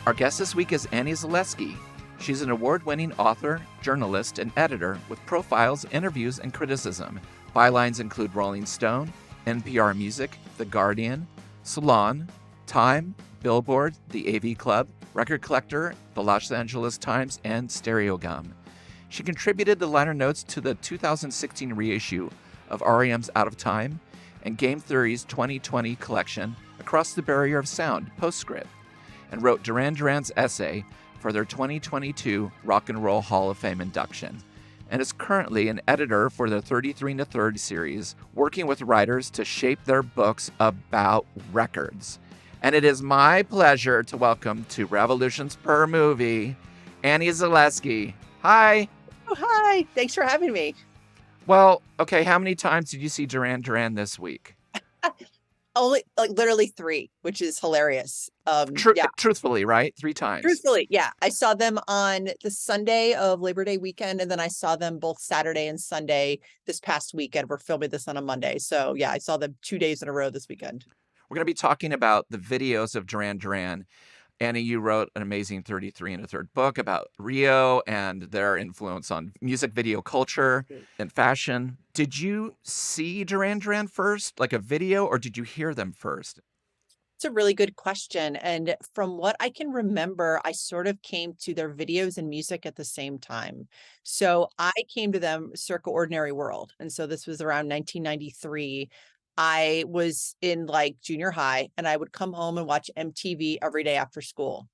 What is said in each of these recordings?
Our guest this week is Annie Zaleski. She's an award-winning author, journalist, and editor with profiles, interviews, and criticism. Bylines include Rolling Stone, NPR Music, The Guardian, Salon, Time, Billboard, the AV Club, Record Collector, the Los Angeles Times, and Stereogum. She contributed the liner notes to the 2016 reissue of REM's Out of Time and Game Theory's 2020 collection, Across the Barrier of Sound, Postscript, and wrote Duran Duran's essay for their 2022 Rock and Roll Hall of Fame induction, and is currently an editor for the 33 and a Third series, working with writers to shape their books about records. And it is my pleasure to welcome to Revolutions Per Movie, Annie Zaleski. Hi. Oh, hi. Thanks for having me. Well, okay, how many times did you see Duran Duran this week? Only literally 3, which is hilarious. Yeah. Truthfully, right? 3 times. Truthfully, yeah. I saw them on the Sunday of Labor Day weekend, and then I saw them both Saturday and Sunday this past weekend. We're filming this on a Monday. So yeah, I saw them 2 days in a row this weekend. We're going to be talking about the videos of Duran Duran. Annie, you wrote an amazing 33 and a Third book about Rio and their influence on music video culture and fashion. Did you see Duran Duran first, like a video, or did you hear them first? It's a really good question. And from what I can remember, I sort of came to their videos and music at the same time. So I came to them circa Ordinary World. And so this was around 1993. I was in like junior high, and I would come home and watch MTV every day after school.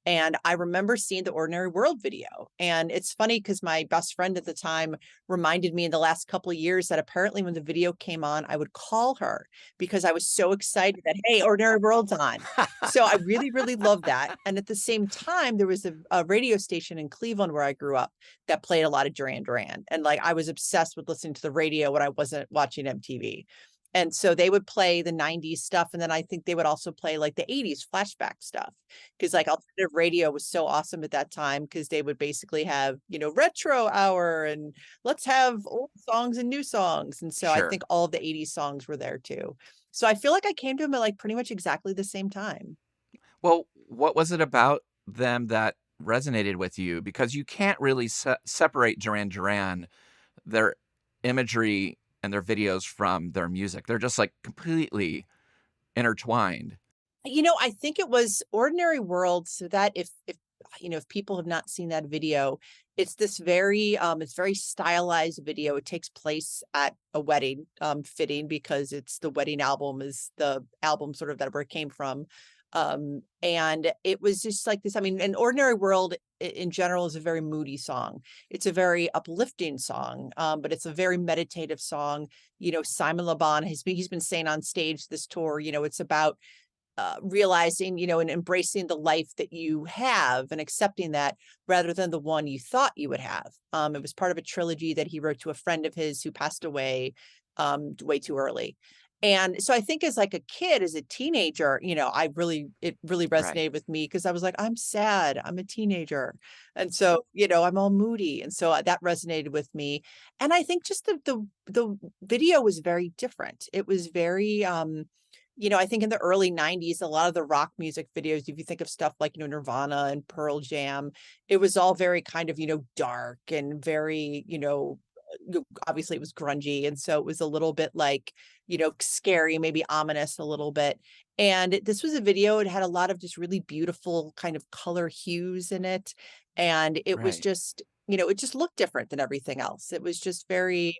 And I remember seeing the Ordinary World video. And it's funny because my best friend at the time reminded me in the last couple of years that apparently when the video came on, I would call her because I was so excited that, hey, Ordinary World's on. So I really, really loved that. And at the same time, there was a radio station in Cleveland where I grew up that played a lot of Duran Duran. And like I was obsessed with listening to the radio when I wasn't watching MTV. And so they would play the 90s stuff. And then I think they would also play like the 80s flashback stuff. Because like alternative radio was so awesome at that time because they would basically have, retro hour and let's have old songs and new songs. And so Sure. I think all of the 80s songs were there too. So I feel like I came to them at like pretty much exactly the same time. Well, what was it about them that resonated with you? Because you can't really separate Duran Duran, their imagery and their videos from their music. They're just like completely intertwined. I think it was Ordinary World, so that if people have not seen that video, it's this it's very stylized video. It takes place at a wedding, fitting because it's the wedding album is the album sort of that where it came from. And it was just like this. I mean, an Ordinary World in general is a very moody song. It's a very uplifting song, but it's a very meditative song. Simon Le Bon he's been saying on stage this tour, it's about realizing, and embracing the life that you have and accepting that rather than the one you thought you would have. It was part of a trilogy that he wrote to a friend of his who passed away way too early. And so I think as like a kid, as a teenager, it really resonated with me because I was like, I'm sad. I'm a teenager. And so, I'm all moody. And so that resonated with me. And I think just the video was very different. It was very, I think in the early 90s, a lot of the rock music videos, if you think of stuff like, Nirvana and Pearl Jam, it was all very kind of, dark and very, obviously it was grungy. And so it was a little bit like, scary, maybe ominous a little bit. And this was a video, it had a lot of just really beautiful kind of color hues in it. And it was Right. just, it just looked different than everything else. It was just very,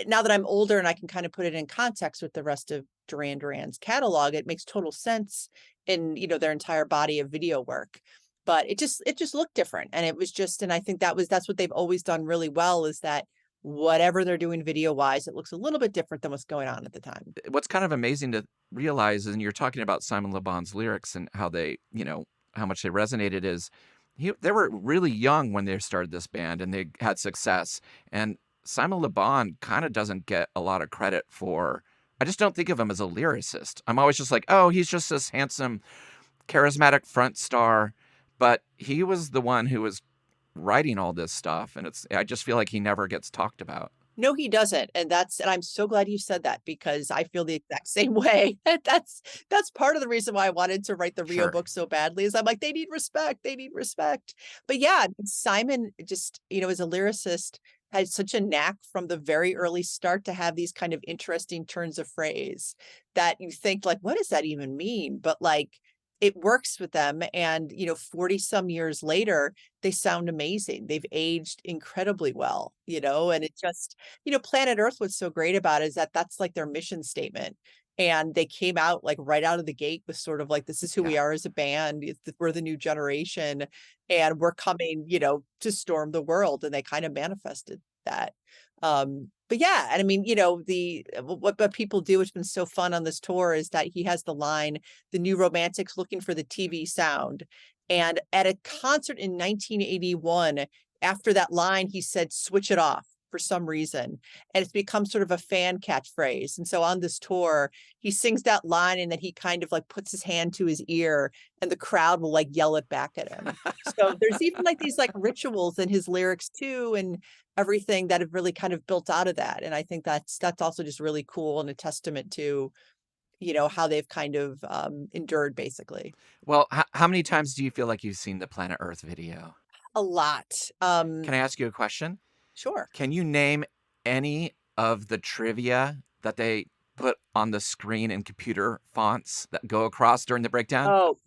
now that I'm older and I can kind of put it in context with the rest of Duran Duran's catalog, it makes total sense in, their entire body of video work. But it just looked different. And it was just, and I think that's what they've always done really well is that whatever they're doing video wise, it looks a little bit different than what's going on at the time. What's kind of amazing to realize, and you're talking about Simon Le Bon's lyrics and how they, how much they resonated is they were really young when they started this band and they had success. And Simon Le Bon kind of doesn't get a lot of credit for, I just don't think of him as a lyricist. I'm always just like, oh, he's just this handsome, charismatic front star. But he was the one who was writing all this stuff. And I just feel like he never gets talked about. No, he doesn't, and I'm so glad you said that because I feel the exact same way. That's part of the reason why I wanted to write the Rio Sure. book so badly is I'm like, they need respect." But yeah, Simon just, as a lyricist, had such a knack from the very early start to have these kind of interesting turns of phrase that you think like, "What does that even mean?" But, like, it works with them and, 40 some years later, they sound amazing. They've aged incredibly well, and it just Planet Earth, what's so great about it is that that's like their mission statement. And they came out like right out of the gate with sort of like, this is who Yeah. we are as a band. We're the new generation and we're coming, to storm the world. And they kind of manifested that. But yeah, and I mean, what people do, which has been so fun on this tour, is that he has the line, the new romantics looking for the TV sound. And at a concert in 1981, after that line, he said, switch it off for some reason. And it's become sort of a fan catchphrase. And so on this tour, he sings that line and then he kind of like puts his hand to his ear and the crowd will like yell it back at him. So there's even like these like rituals in his lyrics too and everything that have really kind of built out of that. And I think that's also just really cool and a testament to, how they've kind of endured basically. Well, how many times do you feel like you've seen the Planet Earth video? A lot. Can I ask you a question? Sure. Can you name any of the trivia that they put on the screen in computer fonts that go across during the breakdown? Oh,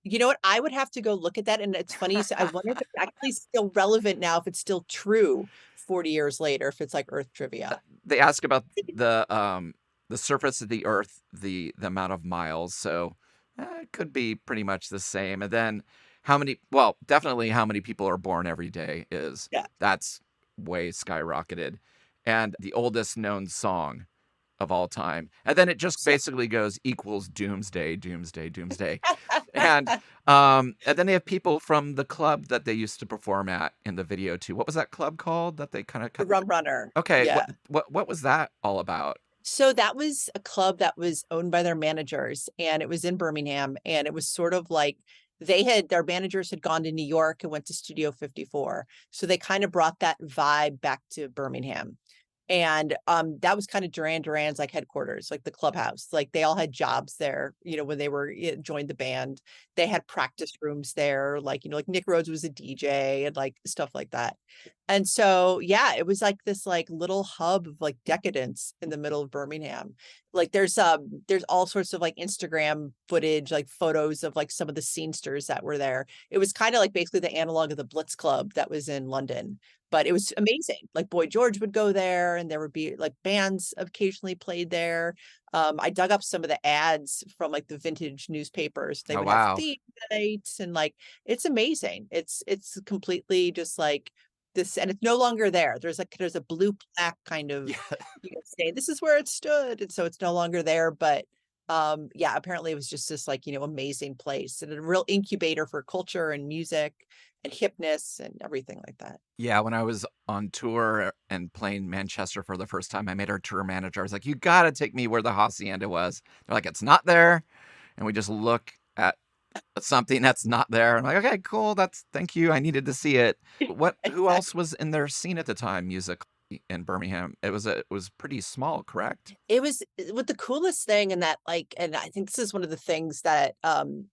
you know what? I would have to go look at that, and it's funny you say I wonder if it's actually still relevant now, if it's still true 40 years later, if it's like Earth trivia. They ask about the surface of the Earth, the amount of miles, so it could be pretty much the same. And then how many? Well, definitely how many people are born every day is Yeah. that's way skyrocketed, and the oldest known song of all time. And then it just So basically goes equals doomsday, doomsday, doomsday. And then they have people from the club that they used to perform at in the video too. What was that club called that they kind of the cut? Rum Runner. Okay, Yeah. what was that all about? So that was a club that was owned by their managers, and it was in Birmingham, and it was sort of like their managers had gone to New York and went to Studio 54. So they kind of brought that vibe back to Birmingham. And that was kind of Duran Duran's like headquarters, like the clubhouse. Like they all had jobs there, when they were joined the band. They had practice rooms there, like like Nick Rhodes was a DJ and like stuff like that. And so yeah, it was like this like little hub of like decadence in the middle of Birmingham. Like there's all sorts of like Instagram footage, like photos of like some of the scenesters that were there. It was kind of like basically the analog of the Blitz Club that was in London, but it was amazing. Like Boy George would go there and there would be like bands occasionally played there. I dug up some of the ads from like the vintage newspapers. They Oh would have wow. theme nights and like it's amazing. It's completely just like this, and it's no longer there. There's a blue plaque kind of, Yeah. saying this is where it stood, and so it's no longer there. But yeah, apparently it was just this like amazing place and a real incubator for culture and music and hipness and everything like that. Yeah, when I was on tour and playing Manchester for the first time, I made our tour manager. I was like, "You got to take me where the hacienda was." They're like, "It's not there," and we just look at something that's not there. I'm like, "Okay, cool. Thank you. I needed to see it." Who Exactly. else was in their scene at the time, musically in Birmingham? It was pretty small, correct? It was with the coolest thing and that like, and I think this is one of the things that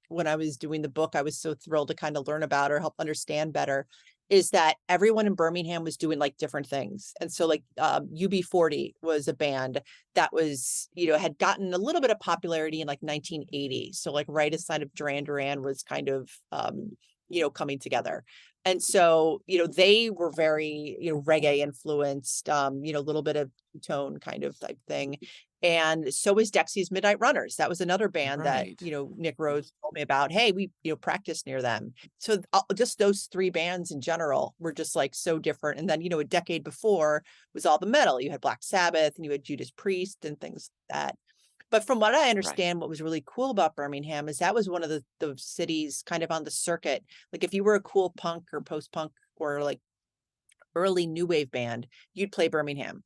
when I was doing the book, I was so thrilled to kind of learn about or help understand better, is that everyone in Birmingham was doing like different things. And so like UB40 was a band that was, had gotten a little bit of popularity in like 1980. So like right aside of Duran Duran was kind of coming together. And so, they were very, reggae influenced, a little bit of tone kind of type thing. And so was Dexy's Midnight Runners. That was another band that, Right. Nick Rhodes told me about. Hey, we, practiced near them. So just those three bands in general were just like so different. And then, a decade before was all the metal. You had Black Sabbath and you had Judas Priest and things like that. But from what I Right. understand, what was really cool about Birmingham is that was one of the cities kind of on the circuit. Like if you were a cool punk or post punk or like early new wave band, you'd play Birmingham.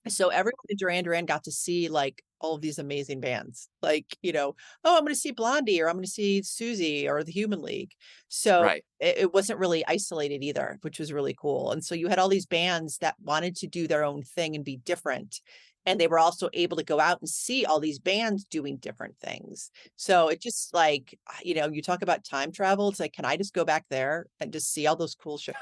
So everyone in Duran Duran got to see, like, all of these amazing bands. Like, "Oh, I'm gonna see Blondie," or "I'm gonna see Susie," or The Human League. So Right. it wasn't really isolated either, which was really cool. And so you had all these bands that wanted to do their own thing and be different, and they were also able to go out and see all these bands doing different things. So it just, like, you talk about time travel, it's like, can I just go back there and just see all those cool shows?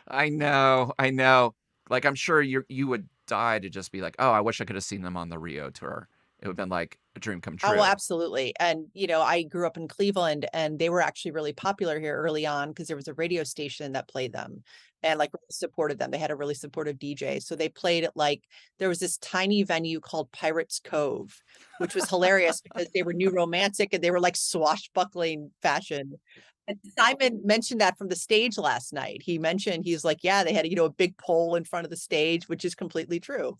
I know, I know. Like, I'm sure you would die to just be like, "Oh, I wish I could have seen them on the Rio tour." It would've been like a dream come Oh, well, true. absolutely. And, I grew up in Cleveland and they were actually really popular here early on because there was a radio station that played them and like really supported them. They had a really supportive DJ. So they played it like there was this tiny venue called Pirates Cove, which was hilarious because they were new romantic and they were like swashbuckling fashion. And Simon mentioned that from the stage last night. He's like, yeah, they had, a big pole in front of the stage, which is completely true.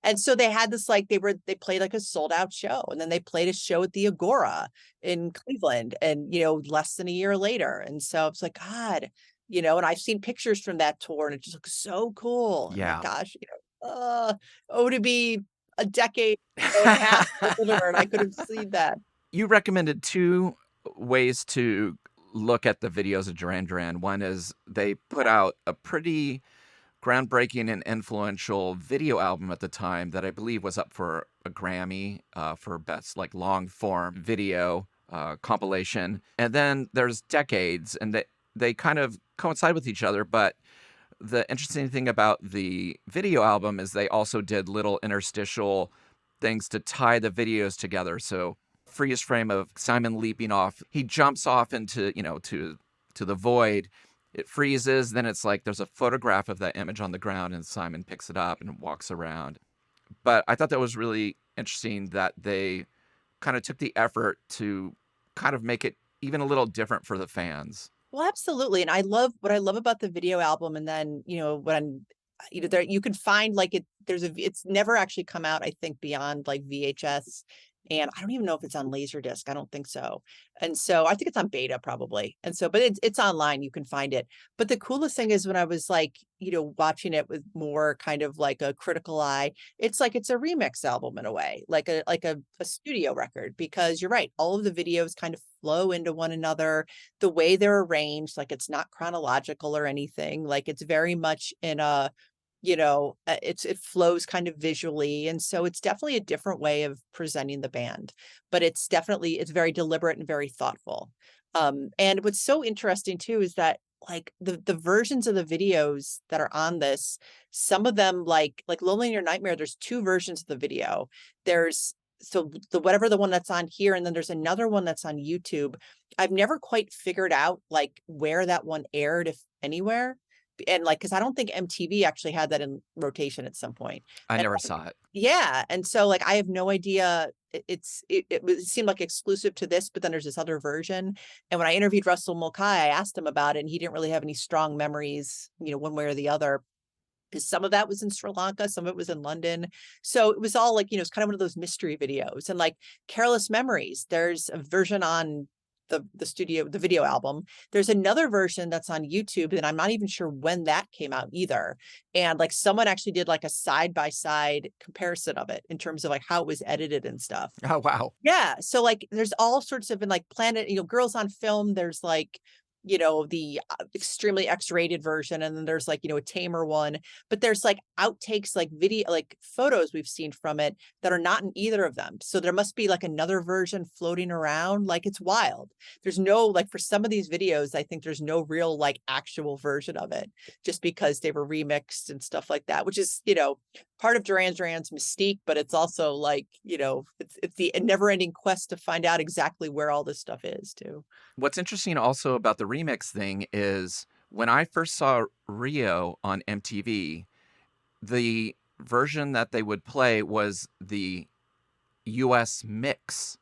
And so they had this like they played like a sold out show and then they played a show at the Agora in Cleveland and less than a year later. And so it's like, God, and I've seen pictures from that tour and it just looks so cool. And like, Yeah. gosh, to be a decade and a half older and I could have seen that. You recommended 2 ways to look at the videos of Duran Duran. One is they put out a pretty groundbreaking and influential video album at the time that I believe was up for a Grammy for best like long form video compilation. And then there's Decades, and they kind of coincide with each other. But the interesting thing about the video album is they also did little interstitial things to tie the videos together. So freeze frame of Simon leaping off, he jumps off into to the void, it freezes, then it's like there's a photograph of that image on the ground and Simon picks it up and walks around. But I thought that was really interesting that they kind of took the effort to kind of make it even a little different for the fans. Well, absolutely. And what I love about the video album and then, when there you can find like it's never actually come out, I think, beyond like VHS. And I don't even know if it's on Laserdisc. I don't think so. And so I think it's on beta probably. And so, but it's online, you can find it. But the coolest thing is when I was like, watching it with more kind of like a critical eye, it's like it's a remix album in a way, like a studio record, because you're right, all of the videos kind of flow into one another the way they're arranged, like it's not chronological or anything. Like it's very much in a, it flows kind of visually. And so it's definitely a different way of presenting the band, but it's very deliberate and very thoughtful. And what's so interesting too is that like the versions of the videos that are on this, some of them like Lonely in Your Nightmare, there's two versions of the video. There's so the whatever the one that's on here, and then there's another one that's on YouTube. I've never quite figured out like where that one aired, if anywhere. And like, because I don't think MTV actually had that in rotation at some point. I And never saw it. yeah, and so like I have no idea. It seemed like exclusive to this, but then there's this other version. And when I interviewed Russell Mulcahy, I asked him about it, and he didn't really have any strong memories, one way or the other. Because some of that was in Sri Lanka, some of it was in London. So it was all like, it's kind of one of those mystery videos. And like Careless Memories, there's a version on the video album. There's another version that's on YouTube, and I'm not even sure when that came out either. And like someone actually did like a side by side comparison of it in terms of like how it was edited and stuff. Oh, wow. Yeah. So like there's all sorts of in like Planet, Girls on Film, there's like, the extremely X-rated version, and then there's like, a tamer one, but there's like outtakes, like video, like photos we've seen from it that are not in either of them. So there must be like another version floating around. Like it's wild. There's no, like for some of these videos, I think there's no real like actual version of it just because they were remixed and stuff like that, which is, part of Duran Duran's mystique, but it's also like, it's the never ending quest to find out exactly where all this stuff is too. What's interesting also about the remix thing is when I first saw Rio on MTV, the version that they would play was the US mix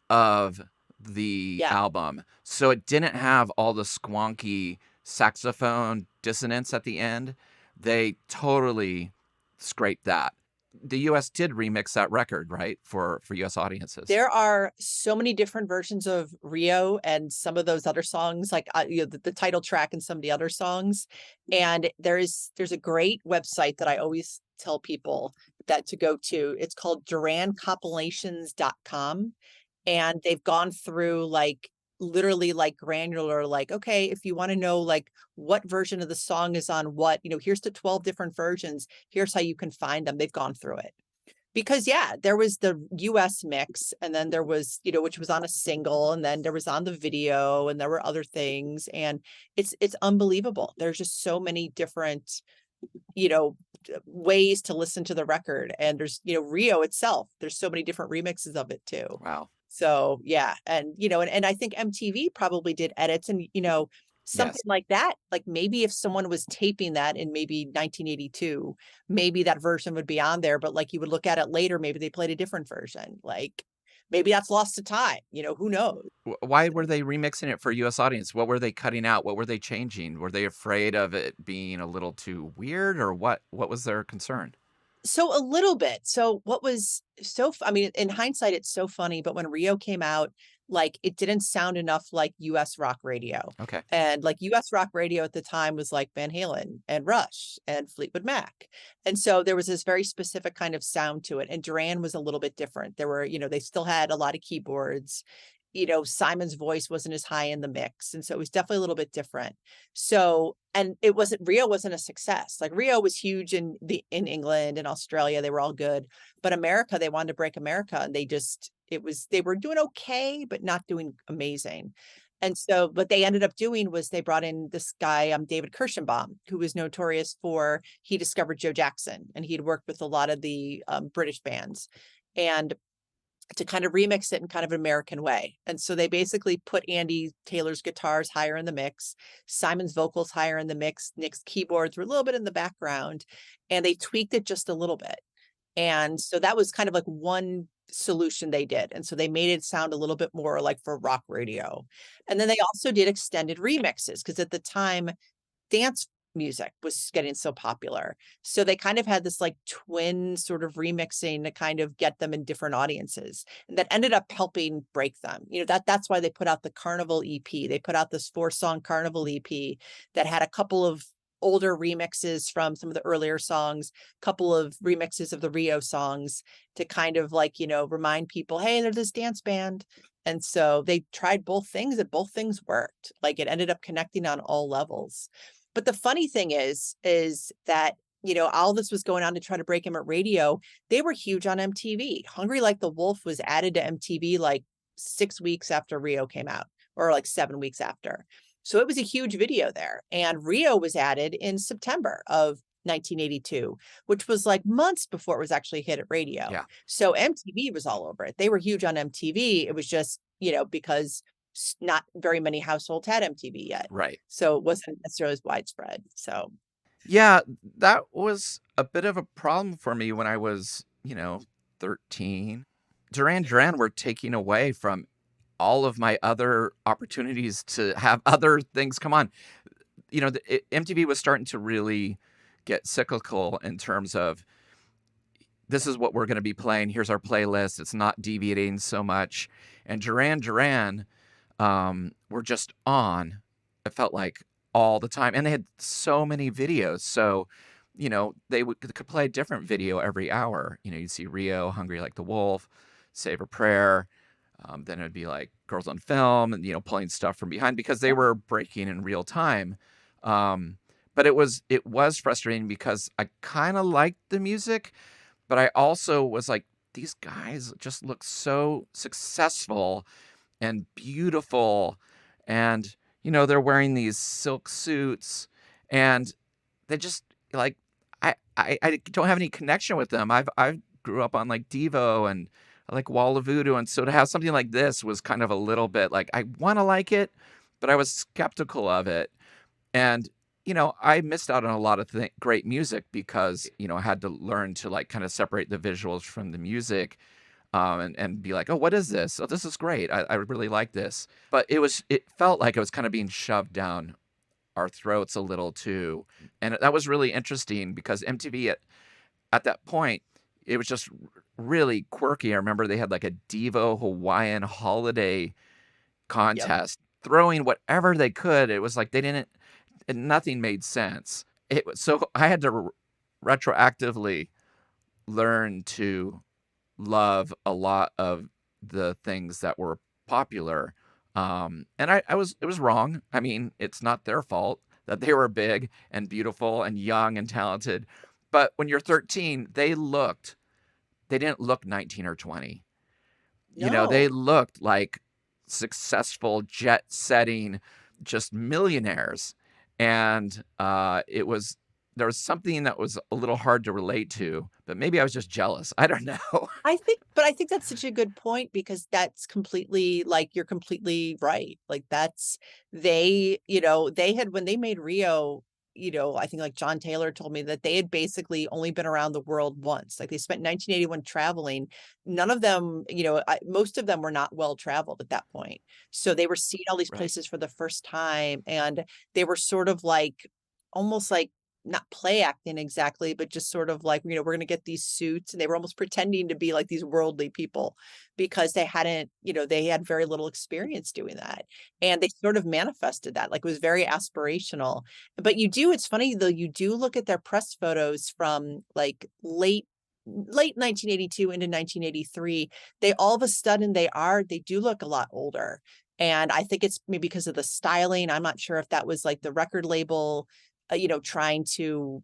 of the Yeah. album. So it didn't have all the squonky saxophone dissonance at the end. They totally scraped that. The US did remix that record, right? For US audiences. There are so many different versions of Rio and some of those other songs, like the title track and some of the other songs. And there's a great website that I always tell people that to go to. It's called DuranCompilations.com. And they've gone through like literally like granular, like, okay, if you want to know like what version of the song is on what, here's the 12 different versions. Here's how you can find them. They've gone through it. Because yeah, there was the US mix, and then there was, which was on a single, and then there was on the video, and there were other things. And it's unbelievable. There's just so many different, you know, ways to listen to the record. And there's, Rio itself, there's so many different remixes of it too. Wow. So yeah, and and I think MTV probably did edits, and something Yes. like that. Like maybe if someone was taping that in maybe 1982, maybe that version would be on there. But like you would look at it later, maybe they played a different version. Like maybe that's lost to time. Who knows? Why were they remixing it for U.S. audience? What were they cutting out? What were they changing? Were they afraid of it being a little too weird, or what? What was their concern? So a little bit. So what was I mean, in hindsight, it's so funny, but when Rio came out, like it didn't sound enough like US rock radio. Okay. And like US rock radio at the time was like Van Halen and Rush and Fleetwood Mac. And so there was this very specific kind of sound to it. And Duran was a little bit different. There were, they still had a lot of keyboards. Simon's voice wasn't as high in the mix. And so it was definitely a little bit different. So, and Rio wasn't a success. Like Rio was huge in England and Australia. They were all good, but America, they wanted to break America, and they were doing okay, but not doing amazing. And so what they ended up doing was they brought in this guy, David Kirschenbaum, who was notorious for, he discovered Joe Jackson, and he'd worked with a lot of the British bands. And to kind of remix it in kind of an American way. And so they basically put Andy Taylor's guitars higher in the mix, Simon's vocals higher in the mix, Nick's keyboards were a little bit in the background, and they tweaked it just a little bit. And so that was kind of like one solution they did. And so they made it sound a little bit more like for rock radio. And then they also did extended remixes, because at the time, dance music was getting so popular. So they kind of had this like twin sort of remixing to kind of get them in different audiences. And that ended up helping break them. That's why they put out the Carnival EP. They put out this 4-song Carnival EP that had a couple of older remixes from some of the earlier songs, couple of remixes of the Rio songs, to kind of like, remind people, hey, they're this dance band. And so they tried both things, and both things worked. Like it ended up connecting on all levels. But the funny thing is that, all this was going on to try to break him at radio. They were huge on MTV. Hungry Like the Wolf was added to MTV like 6 weeks after Rio came out, or like 7 weeks after. So it was a huge video there. And Rio was added in September of 1982, which was like months before it was actually hit at radio. Yeah. So MTV was all over it. They were huge on MTV. It was just, because not very many households had MTV yet. Right. So it wasn't necessarily as widespread. So Yeah, that was a bit of a problem for me when I was, 13. Duran Duran were taking away from all of my other opportunities to have other things come on. MTV was starting to really get cyclical in terms of, this is what we're going to be playing. Here's our playlist. It's not deviating so much. And Duran Duran were just on, it felt like, all the time. And they had so many videos. So, they could play a different video every hour. You'd see Rio, Hungry Like the Wolf, Save a Prayer. Then it'd be like Girls on Film, and, pulling stuff from behind, because they were breaking in real time. But it was frustrating, because I kind of liked the music, but I also was like, these guys just look so successful and beautiful. And, they're wearing these silk suits, and they just like, I don't have any connection with them. I grew up on like Devo and like Wall of Voodoo. And so to have something like this was kind of a little bit like, I want to like it, but I was skeptical of it. And, I missed out on a lot of great music, because, I had to learn to like kind of separate the visuals from the music, and be like, oh, what is this? Oh, this is great. I really like this. But it felt like it was kind of being shoved down our throats a little too. And that was really interesting, because MTV at that point, it was just really quirky. I remember they had like a Devo Hawaiian holiday contest, throwing whatever they could. It was like nothing made sense. So I had to retroactively learned to love a lot of the things that were popular. And I was it was wrong. I mean, it's not their fault that they were big and beautiful and young and talented. But when you're 13, they didn't look 19 or 20. They No. looked like successful jet setting, just millionaires. And there was something that was a little hard to relate to, but maybe I was just jealous. I don't know. I think that's such a good point because that's completely like you're completely right. Like that's they had when they made Rio, I think like John Taylor told me that they had basically only been around the world once. Like they spent 1981 traveling. None of them, most of them were not well traveled at that point. So they were seeing all these Right. places for the first time and they were sort of like almost like not play acting exactly, but just sort of like, we're going to get these suits. And they were almost pretending to be like these worldly people because they hadn't, they had very little experience doing that. And they sort of manifested that, like it was very aspirational. But it's funny though, you do look at their press photos from like late 1982 into 1983, they all of a sudden they do look a lot older. And I think it's maybe because of the styling. I'm not sure if that was like the record label trying to,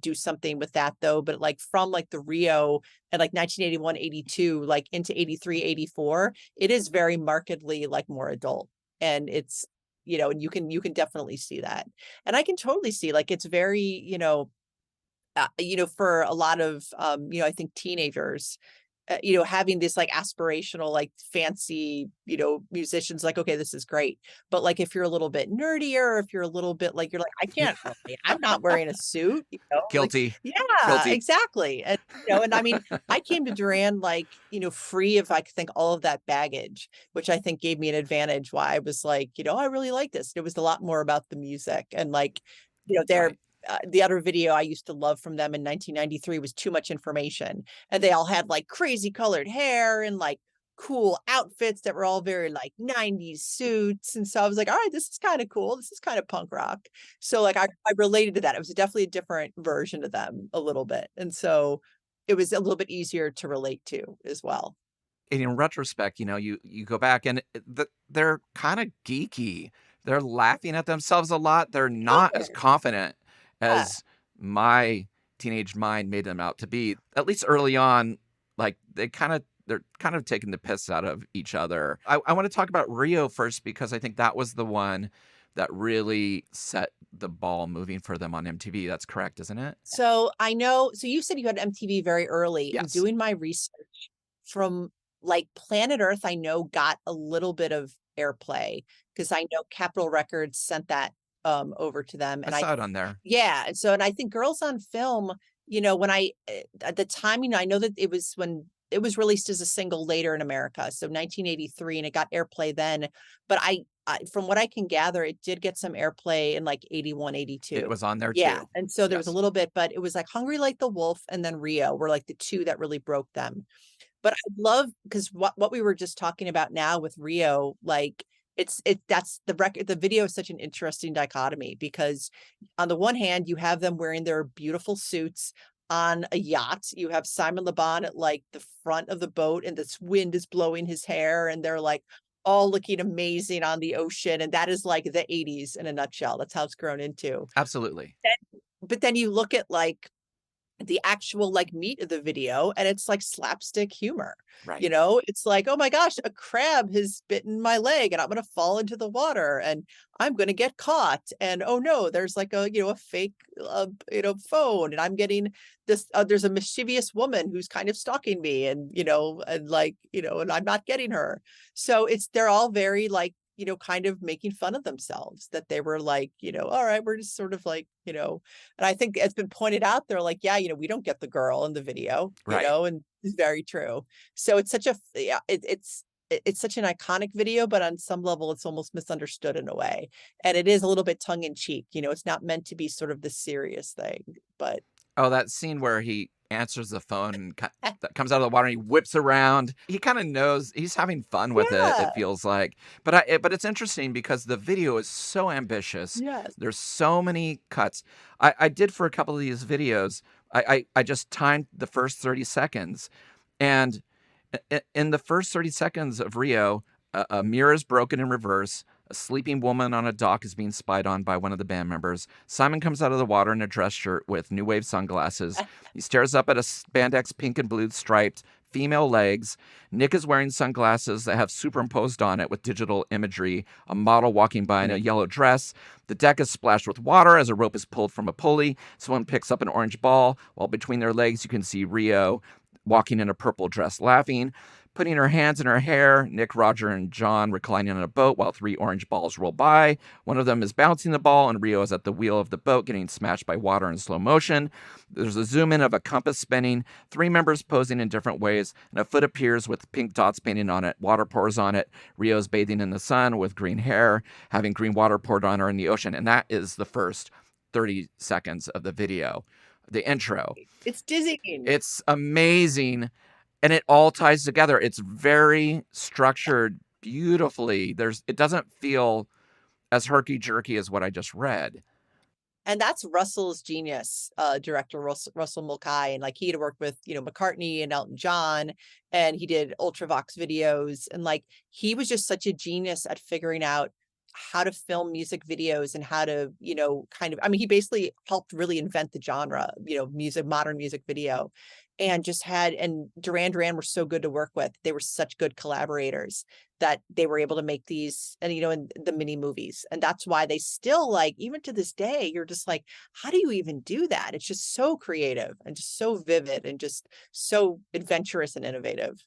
do something with that though. But like from like the Rio and like 1981, 82, like into 83, 84, it is very markedly like more adult. And it's, and you can definitely see that. And I can totally see like it's very, for a lot of, I think teenagers, having this like aspirational, like fancy, musicians, like, okay, this is great. But like, if you're a little bit nerdier, if you're a little bit like, you're like, I can't, I'm not wearing a suit, like, Guilty. yeah, Guilty. exactly. And I mean, I came to Duran, like, free of, I think, all of that baggage, which I think gave me an advantage why I was like, I really like this. It was a lot more about the music and like, Right. the other video I used to love from them in 1993 was Too Much Information. And they all had like crazy colored hair and like cool outfits that were all very like 90s suits. And so I was like, all right, this is kind of cool. This is kind of punk rock. So like I related to that. It was definitely a different version of them a little bit. And so it was a little bit easier to relate to as well. And in retrospect, you go back and they're kind of geeky. They're laughing at themselves a lot. They're not as Sure. confident Yeah. as my teenage mind made them out to be. At least early on, like they're kind of taking the piss out of each other. I want to talk about Rio first because I think that was the one that really set the ball moving for them on MTV. That's correct, isn't it? So I know, so you said you had MTV very early and Yes. doing my research from like Planet Earth, I know got a little bit of airplay because I know Capitol Records sent that over to them. I And saw it on there. yeah. And I think Girls on Film, when at the time, I know that it was when it was released as a single later in America. So 1983 and it got airplay then. But from what I can gather, it did get some airplay in like 81, It 82. was on there Yeah. too. And so there was a Yes. little bit, but it was like Hungry Like the Wolf and then Rio were like the two that really broke them. But I love because what we were just talking about now with Rio, like that's the record, the video is such an interesting dichotomy because on the one hand, you have them wearing their beautiful suits on a yacht. You have Simon Le Bon at like the front of the boat and this wind is blowing his hair and they're like all looking amazing on the ocean. And that is like the 80s in a nutshell. That's how it's grown into. Absolutely. But then you look at like the actual like meat of the video and it's like slapstick humor. Right. It's like, oh my gosh, a crab has bitten my leg and I'm going to fall into the water and I'm going to get caught and oh no, there's like a fake phone and I'm getting this there's a mischievous woman who's kind of stalking me and like and I'm not getting her. So they're all very like kind of making fun of themselves that they were like, all right, we're just sort of like, and I think it's been pointed out, they're like, yeah, we don't get the girl in the video, Right. and it's very true. So it's such a, yeah, it's such an iconic video, but on some level, it's almost misunderstood in a way. And it is a little bit tongue in cheek, it's not meant to be sort of the serious thing, but Oh, that scene where he answers the phone and that comes out of the water and he whips around. He kind of knows he's having fun with it, Yeah. it feels like. But it's interesting because the video is so ambitious. Yes. There's so many cuts. I did for a couple of these videos. I just timed the first 30 seconds, and in the first 30 seconds of Rio, a mirror is broken in reverse. A sleeping woman on a dock is being spied on by one of the band members. Simon comes out of the water in a dress shirt with New Wave sunglasses. He stares up at a spandex pink and blue striped female legs. Nick is wearing sunglasses that have superimposed on it with digital imagery. A model walking by in a yellow dress. The deck is splashed with water as a rope is pulled from a pulley. Someone picks up an orange ball, while between their legs you can see Rio walking in a purple dress, laughing, putting her hands in her hair. Nick, Roger, and John reclining on a boat while 3 orange balls roll by. One of them is bouncing the ball, and Rio is at the wheel of the boat getting smashed by water in slow motion. There's a zoom in of a compass spinning, 3 members posing in different ways, and a foot appears with pink dots painted on it. Water pours on it. Rio's bathing in the sun with green hair, having green water poured on her in the ocean. And that is the first 30 seconds of the video, the intro. It's dizzying. It's amazing, and it all ties together. It's very structured beautifully. It doesn't feel as herky-jerky as what I just read. And that's Russell's genius, director Russell Mulcahy, and like he had worked with McCartney and Elton John, and he did Ultravox videos, and like he was just such a genius at figuring out how to film music videos and how to kind of, I mean, he basically helped really invent the genre, modern music video, and Duran Duran were so good to work with. They were such good collaborators that they were able to make these, and in the mini movies, and that's why they still, like, even to this day, you're just like, how do you even do that? It's just so creative and just so vivid and just so adventurous and innovative.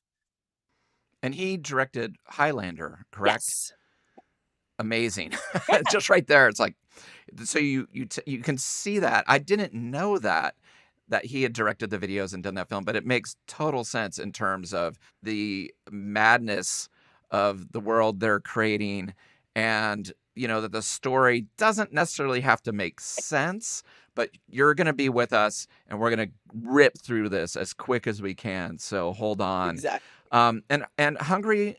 And he directed Highlander, correct? Yes. Amazing. Yeah. Just right there, it's like, so you can see that. I didn't know that he had directed the videos and done that film, but it makes total sense in terms of the madness of the world they're creating, and that the story doesn't necessarily have to make sense, but you're going to be with us and we're going to rip through this as quick as we can, so hold on. Exactly. And Hungry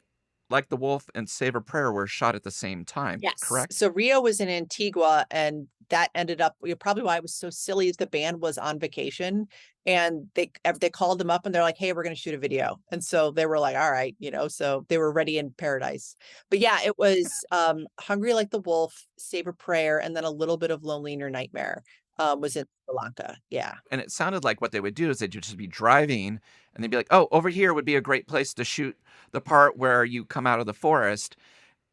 Like the Wolf and Save a Prayer were shot at the same time, Yes. correct? So Rio was in Antigua, and that ended up, probably why it was so silly is the band was on vacation, and they called them up and they're like, "Hey, we're going to shoot a video." And so they were like, "All right," so they were ready in paradise. But yeah, it was Hungry Like the Wolf, Save a Prayer, and then a little bit of Lonely in Your Nightmare was in Sri Lanka. Yeah. And it sounded like what they would do is they'd just be driving and they'd be like, oh, over here would be a great place to shoot the part where you come out of the forest,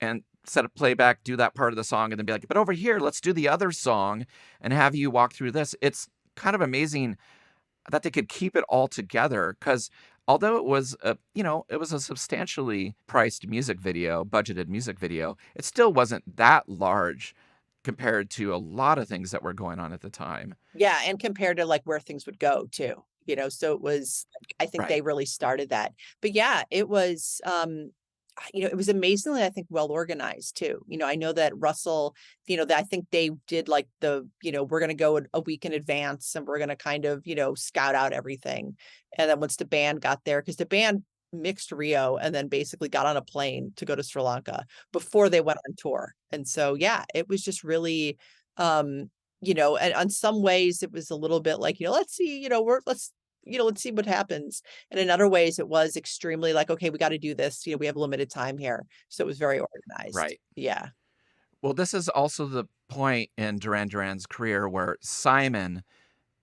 and set a playback, do that part of the song, and then be like, but over here, let's do the other song and have you walk through this. It's kind of amazing that they could keep it all together, because although it was a substantially priced music video, budgeted music video, it still wasn't that large compared to a lot of things that were going on at the time. Yeah, and compared to like where things would go too, so it was, I think Right. they really started that. But yeah, it was it was amazingly, I think, well organized too. I know that Russell, that I think they did like we're going to go a week in advance and we're going to kind of, scout out everything. And then once the band got there, because the band mixed Rio and then basically got on a plane to go to Sri Lanka before they went on tour. And so, yeah, it was just really, and on some ways it was a little bit like, let's see, let's see what happens. And in other ways, it was extremely like, okay, we got to do this. We have limited time here. So it was very organized. Right. Yeah. Well, this is also the point in Duran Duran's career where Simon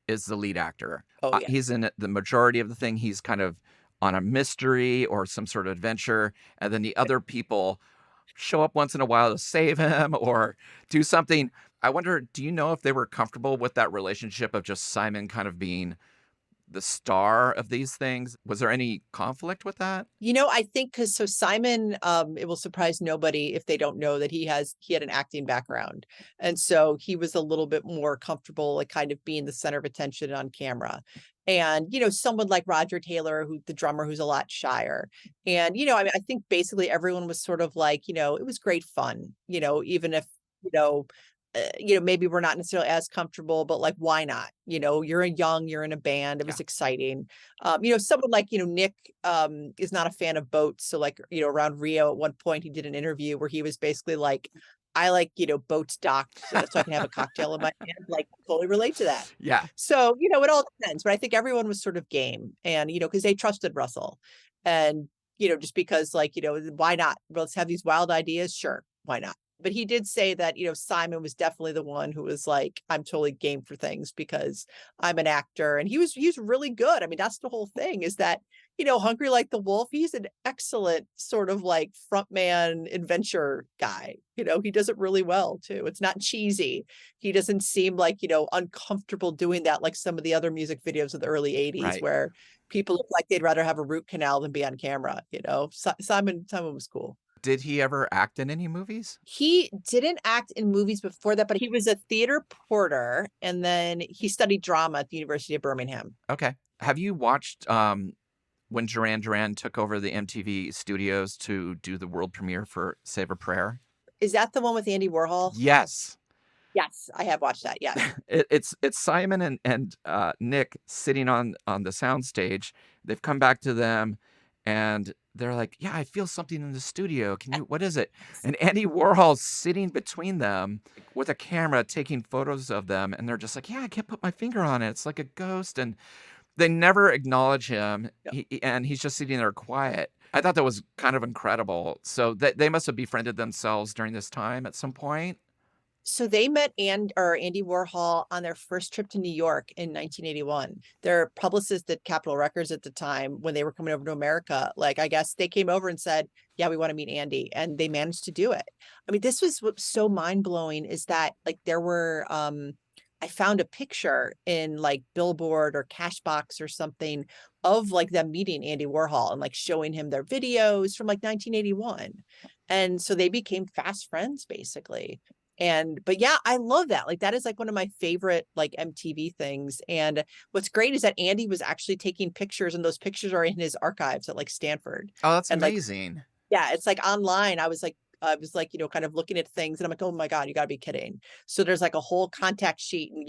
is the lead actor. Oh, yeah. He's in the majority of the thing. He's kind of on a mystery or some sort of adventure, and then the other people show up once in a while to save him or do something. I wonder, do you know if they were comfortable with that relationship of just Simon kind of being the star of these things? Was there any conflict with that? I think because so Simon, it will surprise nobody if they don't know that he had an acting background. And so he was a little bit more comfortable, like kind of being the center of attention on camera. And, someone like Roger Taylor, the drummer, who's a lot shyer. And, I mean, I think basically everyone was sort of like, it was great fun, even if, you know, maybe we're not necessarily as comfortable, but like, why not? You're you're in a band. It Yeah. was exciting. Someone like, Nick is not a fan of boats. So like, around Rio at one point, he did an interview where he was basically like, I like, boats docked so I can have a cocktail in my hand, like totally relate to that. Yeah. So, it all depends, but I think everyone was sort of game and, because they trusted Russell and, just because like, why not? Well, let's have these wild ideas. Sure. Why not? But he did say that, Simon was definitely the one who was like, I'm totally game for things because I'm an actor. And he's really good. I mean, that's the whole thing is that, Hungry Like the Wolf, he's an excellent sort of like frontman adventure guy. He does it really well too. It's not cheesy. He doesn't seem like, uncomfortable doing that like some of the other music videos of the early 80s Right. where people look like they'd rather have a root canal than be on camera. Simon was cool. Did he ever act in any movies? He didn't act in movies before that, but he was a theater porter, and then he studied drama at the University of Birmingham. Okay. Have you watched when Duran Duran took over the MTV studios to do the world premiere for Save a Prayer? Is that the one with Andy Warhol? Yes. Yes, I have watched that. Yes. It's Simon and Nick sitting on the soundstage. They've come back to them, and they're like, "Yeah, I feel something in the studio. What is it?" And Andy Warhol's sitting between them with a camera, taking photos of them, and they're just like, "Yeah, I can't put my finger on it. It's like a ghost." And they never acknowledge him, and he's just sitting there quiet. I thought that was kind of incredible. So they must have befriended themselves during this time at some point. So they met Andy Warhol on their first trip to New York in 1981. Their publicist at Capitol Records at the time, when they were coming over to America, like I guess they came over and said, "Yeah, we want to meet Andy," and they managed to do it. I mean, this was what's so mind blowing is that like there were I found a picture in like Billboard or Cashbox or something of like them meeting Andy Warhol and like showing him their videos from like 1981. And so they became fast friends basically. But yeah, I love that. Like that is like one of my favorite like MTV things. And what's great is that Andy was actually taking pictures and those pictures are in his archives at like Stanford. Oh, that's And like, amazing. yeah, it's like online. I was like, kind of looking at things and I'm like, oh my God, you gotta be kidding. So there's like a whole contact sheet and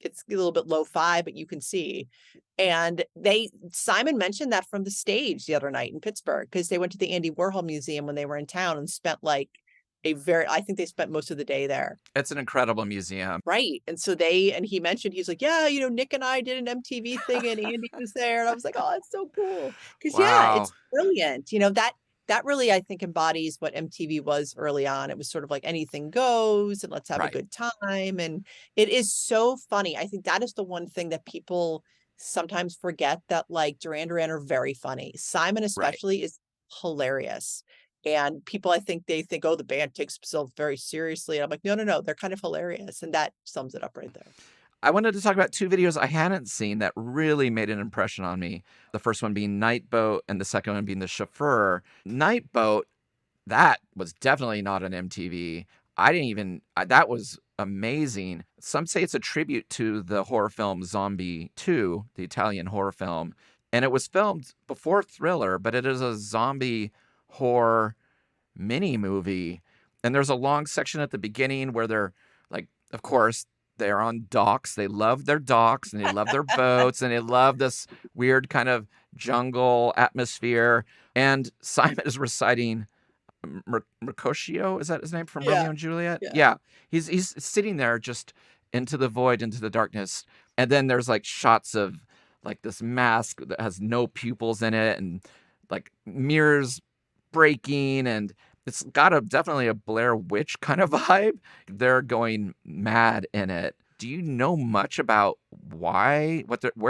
it's a little bit lo-fi, but you can see. And Simon mentioned that from the stage the other night in Pittsburgh because they went to the Andy Warhol Museum when they were in town and spent like I think they spent most of the day there. It's an incredible museum. Right. And so he mentioned, he's like, yeah, Nick and I did an MTV thing and Andy was there. And I was like, oh, it's so cool. Cause yeah, Wow. it's brilliant. That really, I think, embodies what MTV was early on. It was sort of like anything goes and let's have a Right. good time. And it is so funny. I think that is the one thing that people sometimes forget that like Duran Duran are very funny. Simon Right. especially is hilarious. And people, I think they think, oh, the band takes themselves very seriously. And I'm like, no, no, no, they're kind of hilarious. And that sums it up right there. I wanted to talk about two videos I hadn't seen that really made an impression on me. The first one being Night Boat and the second one being The Chauffeur. Night Boat, that was definitely not an MTV. That was amazing. Some say it's a tribute to the horror film Zombie 2, the Italian horror film. And it was filmed before Thriller, but it is a zombie horror mini movie. And there's a long section at the beginning where they're like, of course, they're on docks. They love their docks and they love their boats and they love this weird kind of jungle atmosphere. And Simon is reciting Mercutio, is that his name from Yeah. Romeo and Juliet? Yeah. Yeah. He's sitting there just into the void, into the darkness. And then there's like shots of like this mask that has no pupils in it and like mirrors breaking, and it's got definitely a Blair Witch kind of vibe. They're going mad in it. Do you know much about where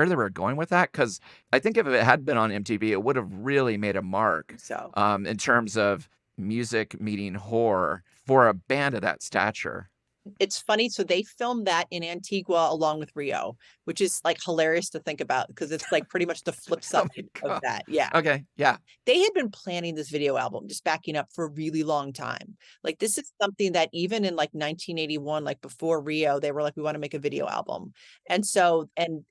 they were going with that? Because I think if it had been on MTV, it would have really made a mark. So In terms of music meeting horror for a band of that stature. it's funny. So they filmed that in Antigua along with Rio, which is like hilarious to think about because it's like pretty much the flip Oh side my of God. that. Yeah. Okay. Yeah. They had been planning this video album, just backing up for a really long time. Like this is something that even in like 1981, like before Rio, they were like, we want to make a video album. And so, and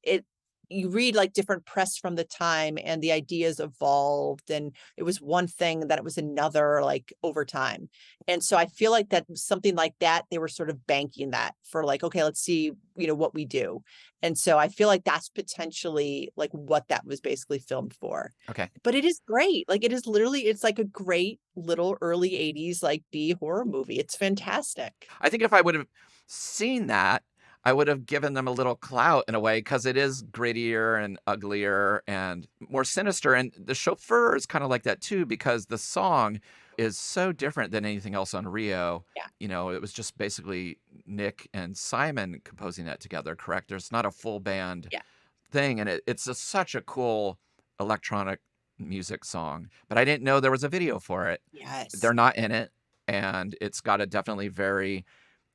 you read like different press from the time and the ideas evolved, and it was one thing that it was another like over time. And so I feel like that something like that, they were sort of banking that for like, okay, let's see, what we do. And so I feel like that's potentially like what that was basically filmed for. Okay. But it is great. Like it is literally, it's like a great little early 80s like B horror movie. It's fantastic. I think if I would have seen that, I would have given them a little clout in a way because it is grittier and uglier and more sinister. And the chauffeur is kind of like that too because the song is so different than anything else on Rio. Yeah. It was just basically Nick and Simon composing that together, correct? There's not a full band Yeah. thing. And such a cool electronic music song. But I didn't know there was a video for it. Yes. They're not in it. And it's got a definitely very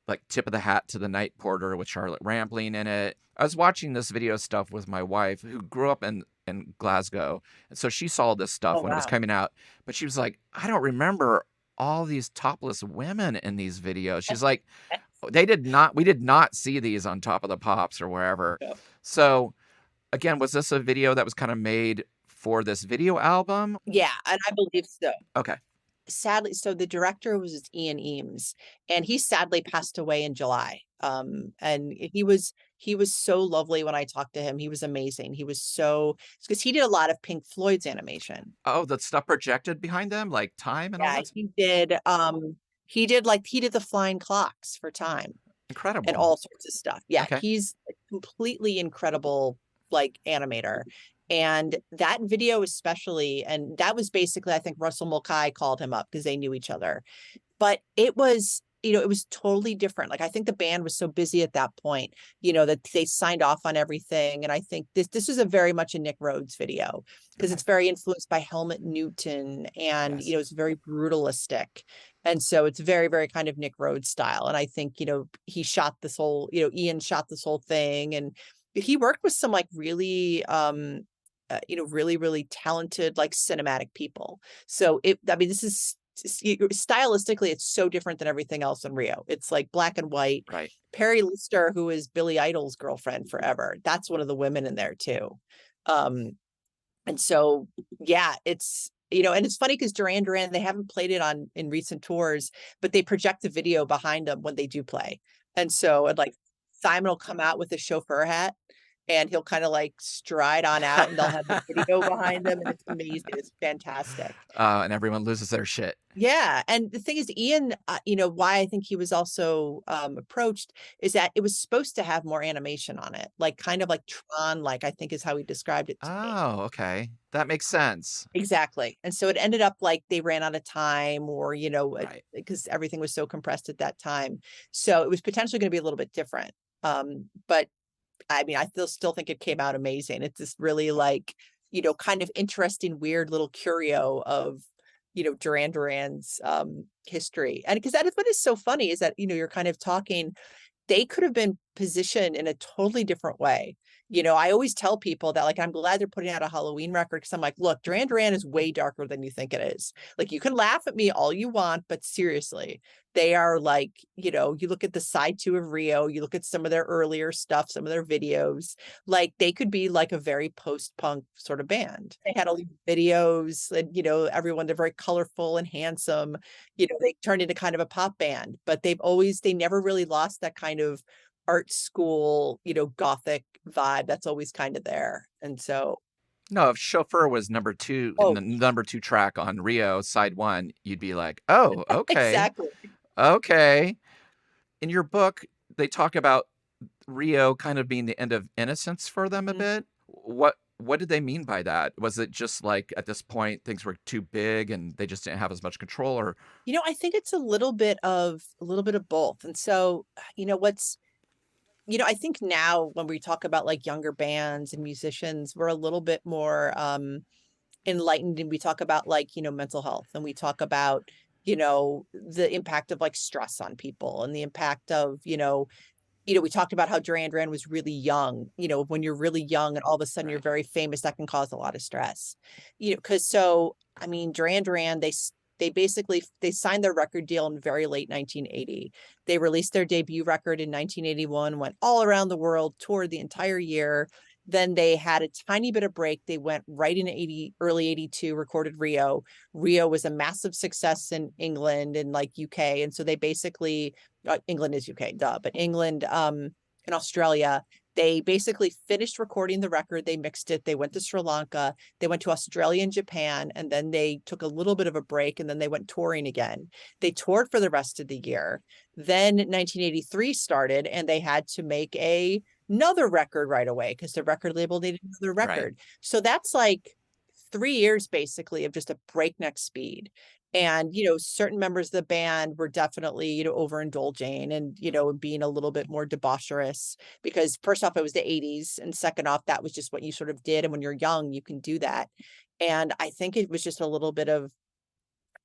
like tip of the hat to the Night Porter with Charlotte Rampling in it. I was watching this video stuff with my wife who grew up in Glasgow. And so she saw this stuff Oh, when it was wow. coming out. But she was like, I don't remember all these topless women in these videos. She's like, we did not see these on Top of the Pops or wherever. No. So again, was this a video that was kind of made for this video album? Yeah, and I believe so. Okay. Sadly, so the director was Ian Eames, and he sadly passed away in July. And he was so lovely when I talked to him. He was amazing. He was so because he did a lot of Pink Floyd's animation. Oh, the stuff projected behind them, like time and all Yeah, that? he did the flying clocks for time and Incredible. all sorts of stuff. Yeah, Okay. he's a completely incredible like animator. And that video especially, and that was basically, I think Russell Mulcahy called him up because they knew each other. But it was, it was totally different. Like I think the band was so busy at that point, that they signed off on everything. And I think this is a very much a Nick Rhodes video because Okay. it's very influenced by Helmut Newton and, Yes. it's very brutalistic. And so it's very, very kind of Nick Rhodes style. And I think, he shot this whole, Ian shot this whole thing, and he worked with some like really, really, really talented, like cinematic people. So this is stylistically, it's so different than everything else in Rio. It's like black and white. Right. Perry Lister, who is Billy Idol's girlfriend forever, that's one of the women in there too. And so, yeah, it's, and it's funny because Duran Duran, they haven't played it in recent tours, but they project the video behind them when they do play. And so, like, Simon will come out with a chauffeur hat and he'll kind of like stride on out and they'll have the video behind them, and it's amazing. It's fantastic. And everyone loses their shit. Yeah. And the thing is, Ian, why I think he was also approached is that it was supposed to have more animation on it, like kind of like Tron, like I think is how he described it to me. Oh, okay. That makes sense. Exactly. And so it ended up like they ran out of time, or, Right. because everything was so compressed at that time. So it was potentially going to be a little bit different. But I still think it came out amazing. It's this really like, kind of interesting, weird little curio of, Duran Duran's history. And because that is what is so funny is that, you're kind of talking, they could have been positioned in a totally different way. I always tell people that, like, I'm glad they're putting out a Halloween record because I'm like, look, Duran Duran is way darker than you think it is. Like, you can laugh at me all you want, but seriously, they are like, you look at the side 2 of Rio, you look at some of their earlier stuff, some of their videos, like they could be like a very post-punk sort of band. They had all these videos and, everyone, they're very colorful and handsome. They turned into kind of a pop band, but they never really lost that kind of art school, gothic vibe that's always kind of there. And so, No, if Chauffeur was number 2 in oh, the number 2 track on Rio side 1, you'd be like, "Oh, okay. exactly. Okay." In your book, they talk about Rio kind of being the end of innocence for them a Mhm. bit. What did they mean by that? Was it just like at this point things were too big and they just didn't have as much control, or I think it's a little bit of both. And so, what's I think now when we talk about like younger bands and musicians, we're a little bit more enlightened, and we talk about like, mental health, and we talk about, the impact of like stress on people and the impact of, we talked about how Duran Duran was really young. When you're really young and all of a sudden you're right? very famous, that can cause a lot of stress. Because so, Duran Duran, they basically they signed their record deal in very late 1980. They released their debut record in 1981, went all around the world, toured the entire year, Then they had a tiny bit of break. They went right into early 82, recorded Rio. Rio was a massive success in England and like UK. And so they basically, England is UK, duh, but England and Australia, they basically finished recording the record. They mixed it. They went to Sri Lanka. They went to Australia and Japan. And then they took a little bit of a break and then they went touring again. They toured for the rest of the year. Then 1983 started and they had to make another record right away because the record label needed another Right. record. So that's like 3 years basically of just a breakneck speed. And, certain members of the band were definitely, overindulging and, being a little bit more debaucherous because first off, it was the 80s. And second off, that was just what you sort of did. And when you're young, you can do that. And I think it was just a little bit of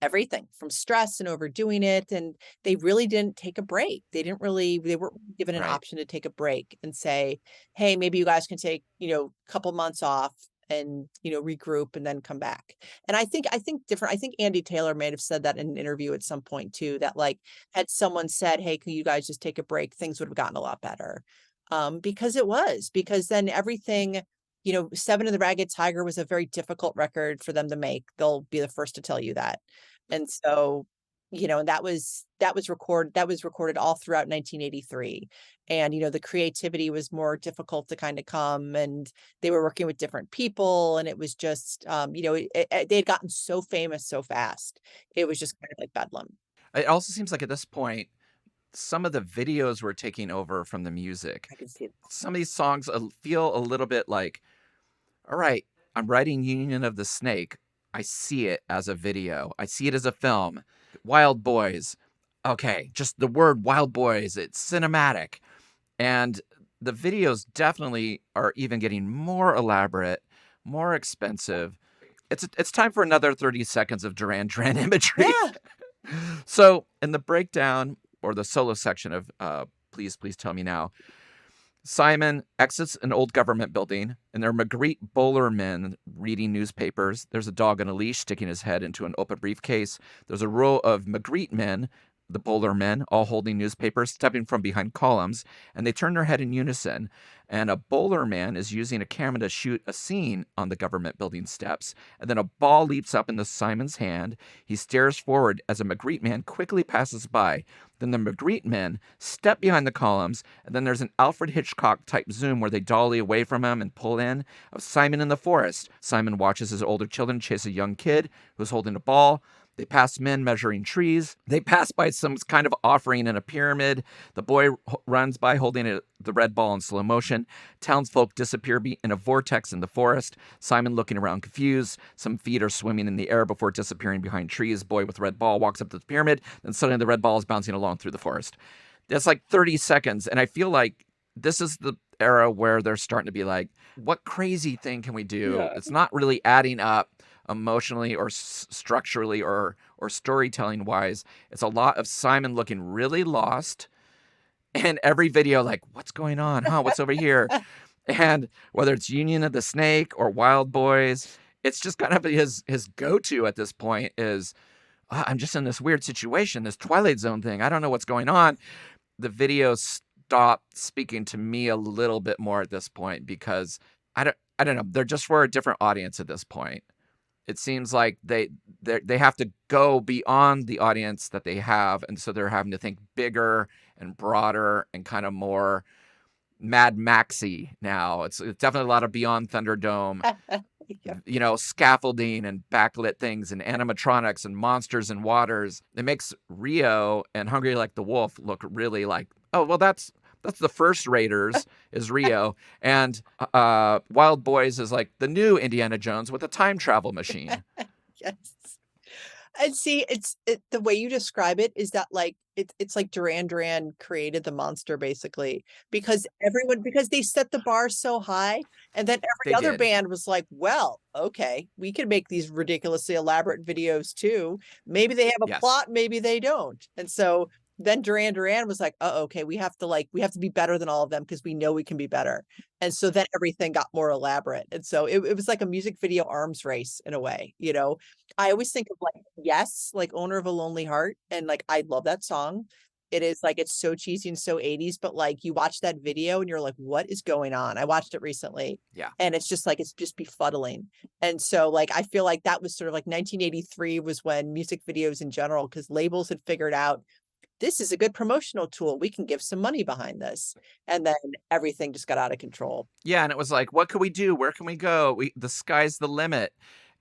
everything from stress and overdoing it. And they really didn't take a break. They weren't given an Right. option to take a break and say, hey, maybe you guys can take, a couple months off and, regroup and then come back. And I think Andy Taylor may have said that in an interview at some point too, that like had someone said, hey, can you guys just take a break? Things would have gotten a lot better. Because then everything, Seven and the Ragged Tiger was a very difficult record for them to make. They'll be the first to tell you that. And so, and that was recorded all throughout 1983. And, the creativity was more difficult to kind of come and they were working with different people. And it was just, they had gotten so famous so fast. It was just kind of like bedlam. It also seems like at this point, some of the videos were taking over from the music. I can see it. Some of these songs feel a little bit like, all right, I'm writing Union of the Snake. I see it as a video. I see it as a film. Wild Boys. Okay, just the word Wild Boys, it's cinematic. And the videos definitely are even getting more elaborate, more expensive. It's time for another 30 seconds of Duran Duran imagery. Yeah. So, in the breakdown or the solo section of Please, Please Tell Me Now, Simon exits an old government building, and there are Magritte bowler men reading newspapers. There's a dog on a leash sticking his head into an open briefcase. There's a row of Magritte men, the bowler men, all holding newspapers, stepping from behind columns, and they turn their head in unison. And a bowler man is using a camera to shoot a scene on the government building steps. And then a ball leaps up into Simon's hand. He stares forward as a Magritte man quickly passes by. Then the Magritte men step behind the columns, and then there's an Alfred Hitchcock type zoom where they dolly away from him and pull in of Simon in the forest. Simon watches his older children chase a young kid who's holding a ball. They pass men measuring trees. They pass by some kind of offering in a pyramid. The boy runs by holding the red ball in slow motion. Townsfolk disappear in a vortex in the forest. Simon looking around confused. Some feet are swimming in the air before disappearing behind trees. Boy with red ball walks up to the pyramid. Then suddenly the red ball is bouncing along through the forest. That's like 30 seconds. And I feel like this is the era where they're starting to be like, what crazy thing can we do? Yeah. It's not really adding up emotionally or structurally or storytelling wise. It's a lot of Simon looking really lost, and every video like, what's going on? What's over here? And whether it's Union of the Snake or Wild Boys, it's just kind of his go-to at this point is, I'm just in this weird situation, this Twilight Zone thing. I don't know what's going on. The videos stop speaking to me a little bit more at this point because I don't know. They're just for a different audience at this point. It seems like they have to go beyond the audience that they have, and so they're having to think bigger and broader and kind of more Mad Maxy now. It's definitely a lot of Beyond Thunderdome, Yeah. Scaffolding and backlit things and animatronics and monsters and waters. It makes Rio and Hungry Like the Wolf look really like, oh, well, that's the first Raiders is Rio, and Wild Boys is like the new Indiana Jones with a time travel machine. Yes. And see, the way you describe it is that like it's like Duran Duran created the monster basically because they set the bar so high, and then They every other did. band was like, well, okay, we can make these ridiculously elaborate videos too. Maybe they have a Yes. plot, maybe they don't. And so then Duran Duran was like, oh, okay, we have to be better than all of them because we know we can be better. And so then everything got more elaborate. And so it was like a music video arms race in a way, I always think of like, yes, like Owner of a Lonely Heart. And like, I love that song. It is like it's so cheesy and so 80s, but like you watch that video and you're like, what is going on? I watched it recently Yeah. and it's just like it's just befuddling. And so like I feel like that was sort of like 1983 was when music videos in general, because labels had figured out this is a good promotional tool. We can give some money behind this. And then everything just got out of control. Yeah, and it was like, what can we do? Where can we go? The sky's the limit.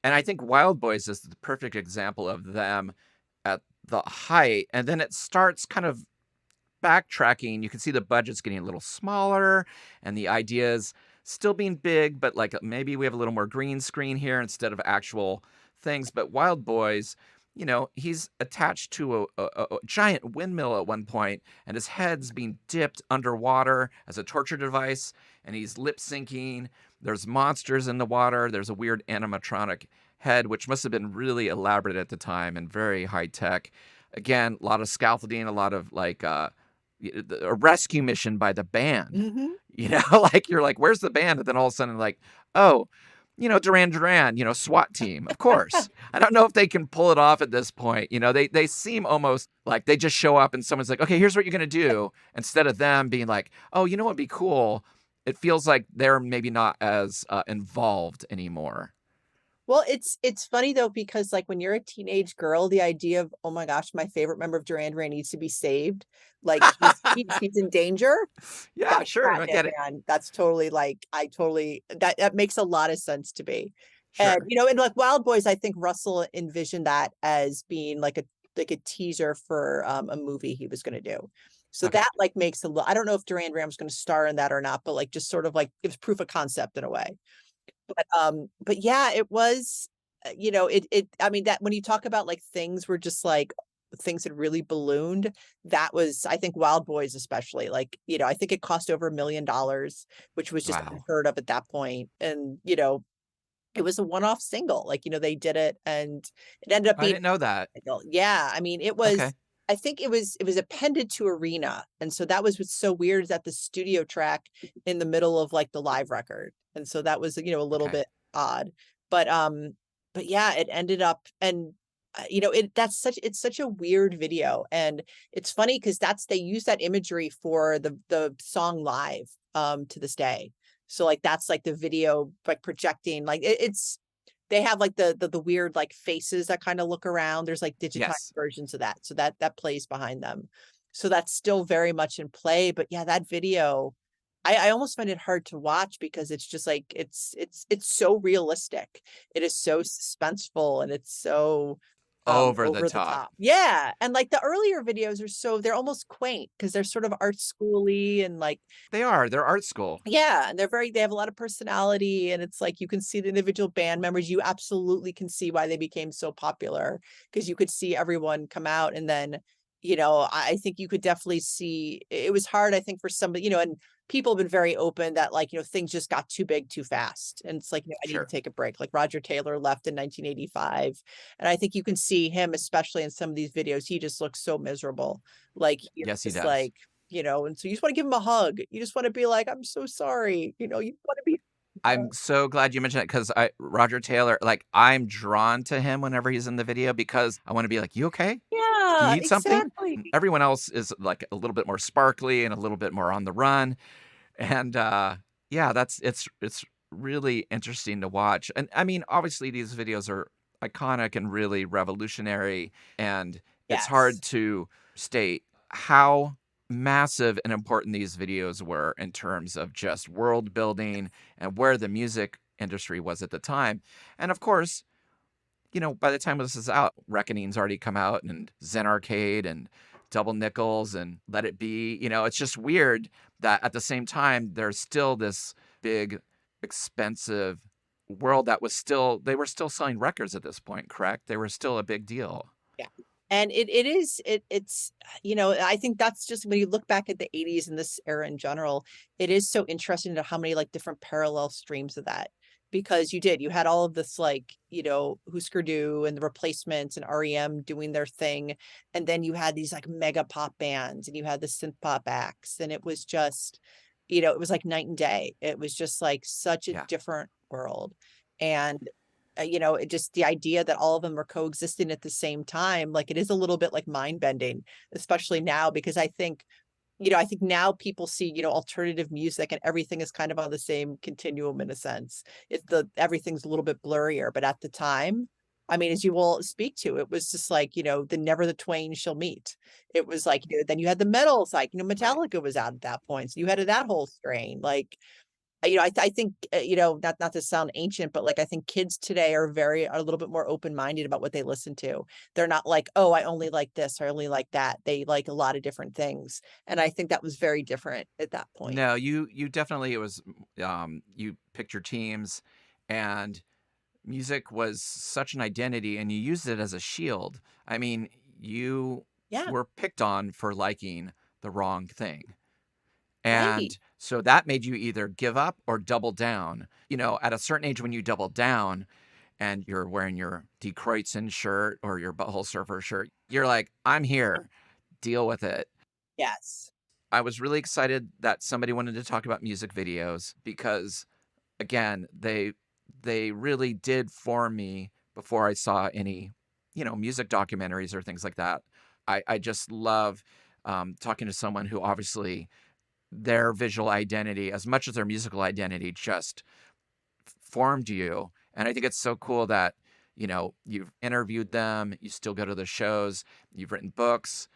And I think Wild Boys is the perfect example of them at the height. And then it starts kind of backtracking. You can see the budget's getting a little smaller and the ideas still being big, but like maybe we have a little more green screen here instead of actual things. But Wild Boys, he's attached to a giant windmill at one point, and his head's being dipped underwater as a torture device, and he's lip syncing. There's monsters in the water. There's a weird animatronic head, which must have been really elaborate at the time and very high tech. Again, a lot of scaffolding, a lot of like a rescue mission by the band. Mhm. Like you're like, where's the band? And then all of a sudden, like, oh, Duran Duran, SWAT team, of course. I don't know if they can pull it off at this point. They seem almost like they just show up and someone's like, okay, here's what you're going to do. Instead of them being like, oh, you know what'd be cool? It feels like they're maybe not as involved anymore. Well, it's funny though, because like when you're a teenage girl, the idea of, oh my gosh, my favorite member of Duran Duran needs to be saved. Like he's in danger. Yeah, That's sure. I catnip, get it. man. That's totally like I totally that makes a lot of sense to me. And Sure. and like Wild Boys, I think Russell envisioned that as being like a teaser for a movie he was going to do. So Okay. that like makes a I don't know if Duran Duran was going to star in that or not, but like just sort of like gives proof of concept in a way. But yeah, it was, I mean, that when you talk about like things were just like things had really ballooned, that was, I think Wild Boys especially, like, I think it cost over $1 million, which was just Wow. unheard of at that point. And, it was a one-off single, like, they did it and it ended up I being, didn't know that. yeah, I mean, it was, Okay. I think it was appended to Arena. And so that was what's so weird is that the studio track in the middle of like the live record. And so that was, a little Okay. bit odd. But yeah, it ended up and it's such a weird video. And it's funny because they use that imagery for the song live to this day. So like that's like the video like projecting like it's they have like the weird like faces that kind of look around. There's like digitized Yes. versions of that. So that plays behind them. So that's still very much in play. But yeah, that video, I almost find it hard to watch because it's just like it's so realistic. It is so suspenseful and it's so Over the over the top. top. Yeah. And like the earlier videos they're almost quaint because they're sort of art schooly and like They are. They're art school. yeah, and they have a lot of personality and it's like you can see the individual band members. You absolutely can see why they became so popular because you could see everyone come out and then, I think you could definitely see it was hard, I think, for somebody, and people have been very open that like, things just got too big too fast. And it's like, I need to Sure. take a break. Like Roger Taylor left in 1985. And I think you can see him, especially in some of these videos, he just looks so miserable. Like he's Yes, he just does. like, and so you just want to give him a hug. You just want to be like, I'm so sorry. You want to be, I'm so glad you mentioned it because Roger Taylor, like, I'm drawn to him whenever he's in the video because I want to be like, you okay? Do you yeah, need something? exactly. And everyone else is like a little bit more sparkly and a little bit more on the run. And yeah, it's really interesting to watch. And I mean, obviously these videos are iconic and really revolutionary, and it's Yes. hard to state how massive and important these videos were in terms of just world building and where the music industry was at the time. And of course, by the time this is out, Reckoning's already come out and Zen Arcade and Double Nickels and Let It Be. It's just weird that at the same time, there's still this big, expensive world they were still selling records at this point, correct? They were still a big deal. Yeah. And it's I think that's just when you look back at the 80s and this era in general, it is so interesting to how many like different parallel streams of that. Because you had all of this like, Husker Du and the Replacements and REM doing their thing. And then you had these like mega pop bands and you had the synth pop acts. And it was just, it was like night and day. It was just like such a Yeah. different world. And it just the idea that all of them are coexisting at the same time, like it is a little bit like mind bending, especially now, because I think now people see, alternative music and everything is kind of on the same continuum in a sense. Everything's a little bit blurrier, but at the time, I mean, as you will speak to, it was just like, the never the twain shall meet. It was like, then you had the metal side, Right. Metallica was out at that point. So you had that whole strain. Like, I think, not to sound ancient, but like I think kids today are a little bit more open-minded about what they listen to. They're not like, oh, I only like this or I only like that. They like a lot of different things. And I think that was very different at that point. No, you definitely, it was, you picked your teams, and music was such an identity, and you used it as a shield. I mean, you Yeah, were picked on for liking the wrong thing. right. And so that made you either give up or double down. At a certain age, when you double down and you're wearing your De Kreutzen shirt or your Butthole Surfer shirt, you're like, I'm here, deal with it. Yes. I was really excited that somebody wanted to talk about music videos because, again, they really did form me before I saw any, music documentaries or things like that. I just love talking to someone who obviously their visual identity, as much as their musical identity, just formed you. And I think it's so cool that, you've interviewed them, you still go to the shows, you've written books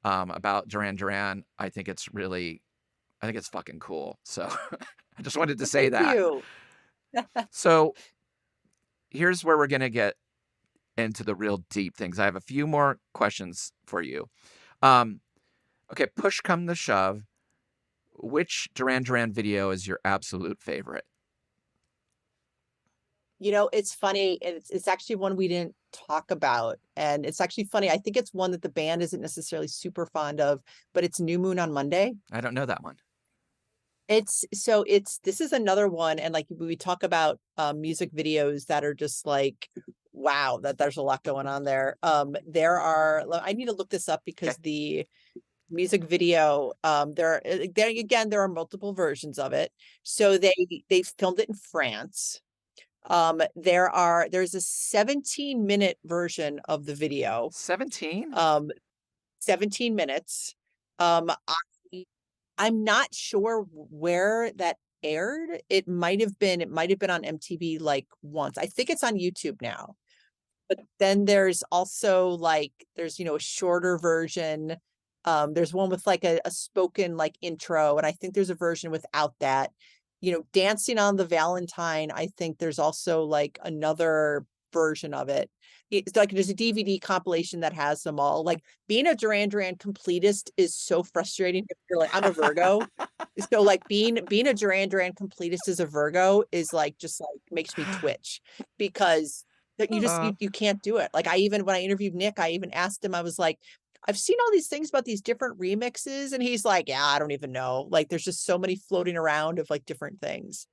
about Duran Duran. I think it's fucking cool. So I just wanted to Well, say thank that. you. So here's where we're going to get into the real deep things. I have a few more questions for you. Um, okay, push come to shove. Which Duran Duran video is your absolute favorite? It's funny. It's actually one we didn't talk about. And it's actually funny. I think it's one that the band isn't necessarily super fond of, but it's New Moon on Monday. I don't know that one. This is another one, and like we talk about music videos that are just like, wow, that there's a lot going on there. I need to look this up Okay. because the music video, there are multiple versions of it. So they filmed it in France. There's a 17-minute version of the video. 17? Um, 17 minutes. Um, I'm not sure where that aired. It might have been on MTV like once. I think it's on YouTube now. But then there's also like a shorter version. There's one with like a spoken like intro, and I think there's a version without that. Dancing on the Valentine, I think there's also like another version of it. It's like there's a DVD compilation that has them all. Like being a Duran Duran completist is so frustrating. If you're like, I'm a Virgo. So like being a Duran Duran completist as a Virgo is like just like makes me twitch because that Uh, you can't do it. Like when I interviewed Nick, I even asked him, I was like, I've seen all these things about these different remixes, and he's like, yeah, I don't even know. Like there's just so many floating around of like different things.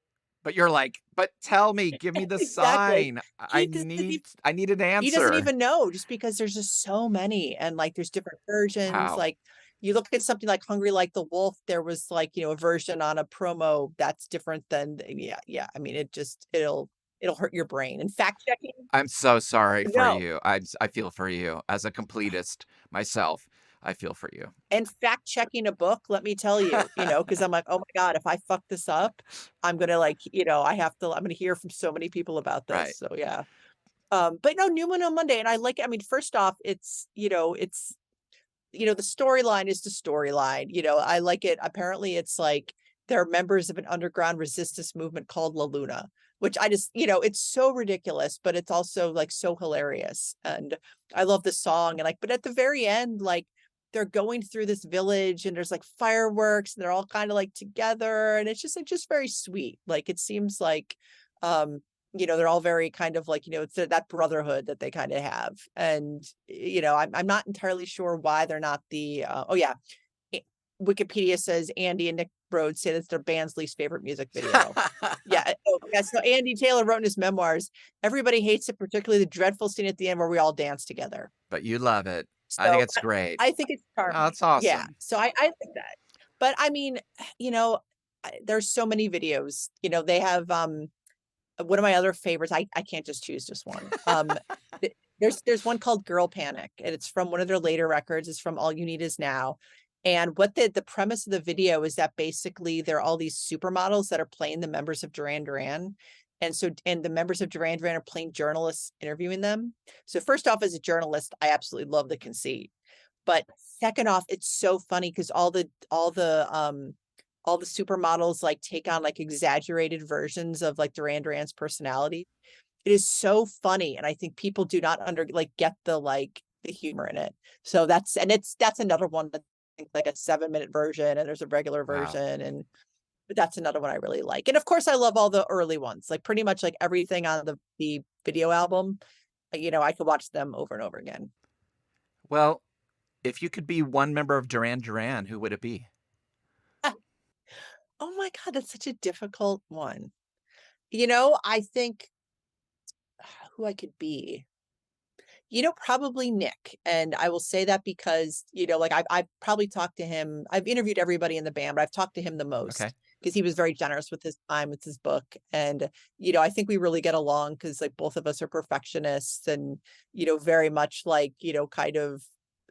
but you're like, but tell me, give me the Exactly. sign. I He doesn't need even I need an he doesn't answer. even know just because there's just so many and like there's different versions. Wow. Like you look at something like Hungry Like the Wolf, there was like, a version on a promo that's different than yeah, yeah. I mean, it'll hurt your brain. And fact checking, I'm so sorry for no. you. I feel for you as a completist myself. I feel for you. And fact checking a book, let me tell you, because I'm like, oh my God, if I fuck this up, I'm gonna like, I'm gonna hear from so many people about Right. this. So yeah. But no, Newman on Monday. And I mean, first off, the storyline is the storyline. I like it. Apparently it's like they're members of an underground resistance movement called La Luna, which I just, it's so ridiculous, but it's also like so hilarious. And I love the song. And like, but at the very end, like they're going through this village and there's like fireworks and they're all kind of like together. And it's just like just very sweet. Like it seems like um they're all very kind of like, it's that brotherhood that they kind of have. And, I'm not entirely sure why they're not oh yeah. eh, Wikipedia says Andy and Nick Rhodes say that's their band's least favorite music video. Yeah. Oh, yeah. So Andy Taylor wrote in his memoirs, everybody hates it, particularly the dreadful scene at the end where we all dance together. But you love it. I think So it's great. I think it's Oh, charming. that's Yeah. awesome. So I like that. But I mean, you know, there's so many videos, they have, one of my other favorites, I can't just choose just one. There's one called Girl Panic, and it's from one of their later records. It's from All You Need Is Now. And what the premise of the video is that basically there are all these supermodels that are playing the members of Duran Duran. And the members of Duran Duran are playing journalists interviewing them. So first off, as a journalist, I absolutely love the conceit. But second off, it's so funny because all the supermodels like take on like exaggerated versions of like Duran Duran's personality. It is so funny, and I think people do not get the humor in it. So that's another one that I think like a 7-minute version, and there's a regular Wow. version, and but that's another one I really like. And of course, I love all the early ones, like pretty much like everything on the video album. I could watch them over and over again. Well, if you could be one member of Duran Duran, who would it be? Oh my God, that's such a difficult one. I think who I could be. Probably Nick. And I will say that because, like I've probably talked to him. I've interviewed everybody in the band, but I've talked to him the Okay. most because he was very generous with his time, with his book. And, I think we really get along because like both of us are perfectionists and, very much like, kind of,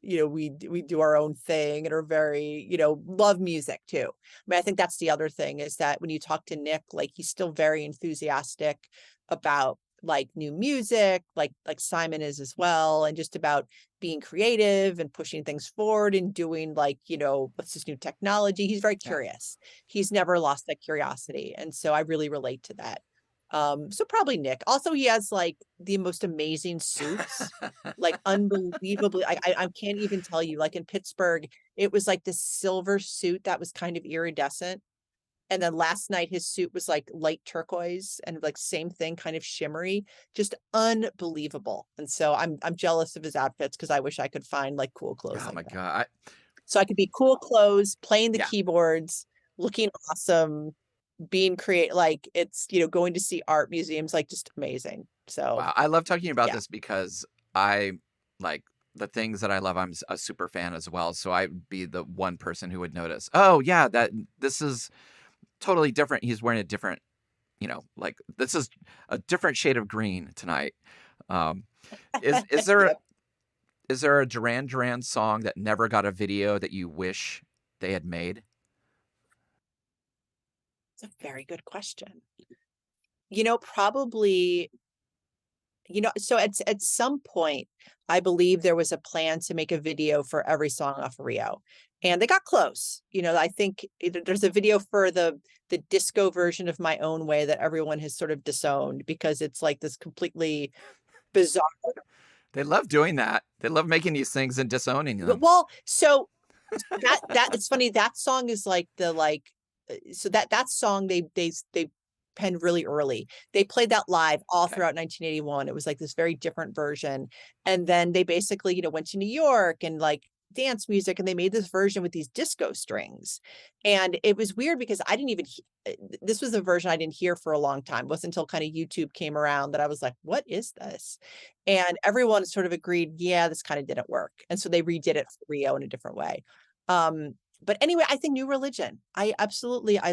we do our own thing and are very, love music too. I mean, I think that's the other thing is that when you talk to Nick, like he's still very enthusiastic about like new music, like Simon is as well, and just about being creative and pushing things forward and doing like, what's this new technology? He's very Yeah. curious. He's never lost that curiosity. And so I really relate to that. So probably Nick. Also, he has like the most amazing suits, like unbelievably. I can't even tell you, like in Pittsburgh, it was like this silver suit that was kind of iridescent. And then last night his suit was like light turquoise and like same thing, kind of shimmery, just unbelievable. And so I'm jealous of his outfits because I wish I could find like cool clothes Oh like my that. God. So I could be cool clothes, playing the Yeah. keyboards, looking awesome, being like it's, going to see art museums, like just amazing. So Wow. I love talking about yeah. this because I like the things that I love. I'm a super fan as well. So I'd be the one person who would notice, oh, yeah, this is totally different. He's wearing a different, like this is a different shade of green tonight. Um, is there Yep. is there a Duran Duran song that never got a video that you wish they had made? It's a very good question. Probably, so at some point, I believe there was a plan to make a video for every song off Rio, and they got close. I think there's a video for the disco version of My Own Way that everyone has sort of disowned because it's like this completely bizarre. They love doing that. They love making these things and disowning them. Well, so that it's funny that song is like so that song they penned really early. They played that live all Okay. throughout 1981. It was like this very different version. And then they basically, went to New York and like dance music and they made this version with these disco strings. And it was weird because I didn't even this was a version I didn't hear for a long time. It wasn't until kind of YouTube came around that I was like, what is this? And everyone sort of agreed, yeah, this kind of didn't work. And so they redid it for Rio in a different way. But anyway, I think New Religion. I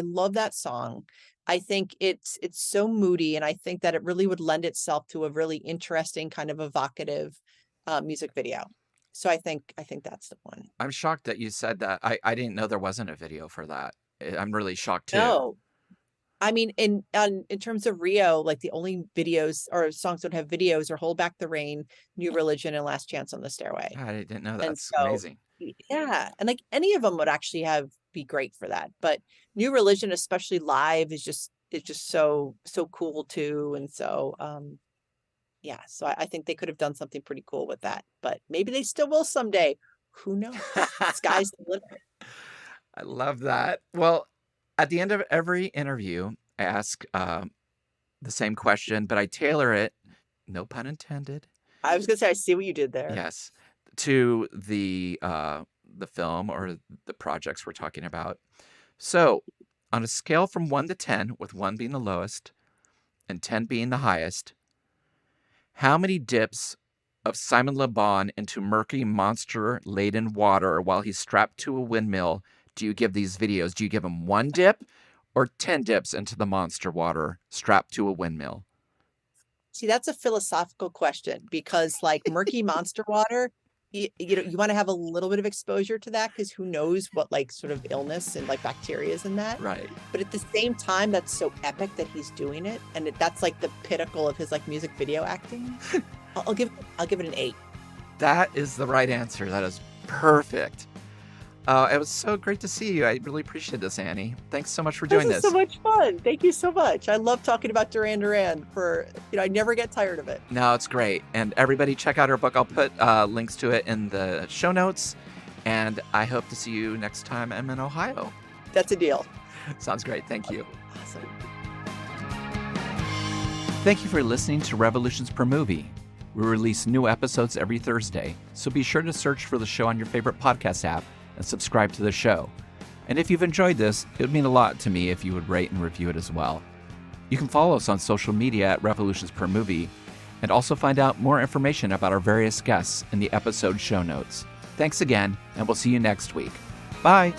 love that song. I think it's so moody, and I think that it really would lend itself to a really interesting, kind of evocative music video. So I think that's the one. I'm shocked that you said that. I didn't know there wasn't a video for that. I'm really shocked too. No, I mean, in terms of Rio, like the only videos or songs that have videos are "Hold Back the Rain," "New Religion," and "Last Chance on the Stairway." God, I didn't know that. And That's so, amazing. yeah, and like any of them would actually be great for that. But New Religion, especially live, is just so cool too. And so, yeah, so I think they could have done something pretty cool with that. But maybe they still will someday. Who knows? Sky's the limit. I love that. Well, at the end of every interview, I ask the same question, but I tailor it, no pun intended, I was gonna say, I see what you did there. yes, to the film or the projects we're talking about. So, on a scale from 1 to 10, with 1 being the lowest and 10 being the highest, how many dips of Simon Le Bon into murky, monster-laden water while he's strapped to a windmill do you give these videos? Do you give him 1 dip or 10 dips into the monster water strapped to a windmill? See, that's a philosophical question because like murky monster water, you want to have a little bit of exposure to that because who knows what like sort of illness and like bacteria is in that. Right. But at the same time, that's so epic that he's doing it, and that's like the pinnacle of his like music video acting. I'll give it an 8. That is the right answer. That is perfect. It was so great to see you. I really appreciate this, Annie. Thanks so much for doing This is so much fun. Thank you so much. I love talking about Duran Duran I never get tired of it. No, it's great. And everybody check out her book. I'll put links to it in the show notes. And I hope to see you next time I'm in Ohio. That's a deal. Sounds great. Thank you. Awesome. Thank you for listening to Revolutions Per Movie. We release new episodes every Thursday, so be sure to search for the show on your favorite podcast app and subscribe to the show. And if you've enjoyed this, it would mean a lot to me if you would rate and review it as well. You can follow us on social media at Revolutions Per Movie, and also find out more information about our various guests in the episode show notes. Thanks again, and we'll see you next week. Bye!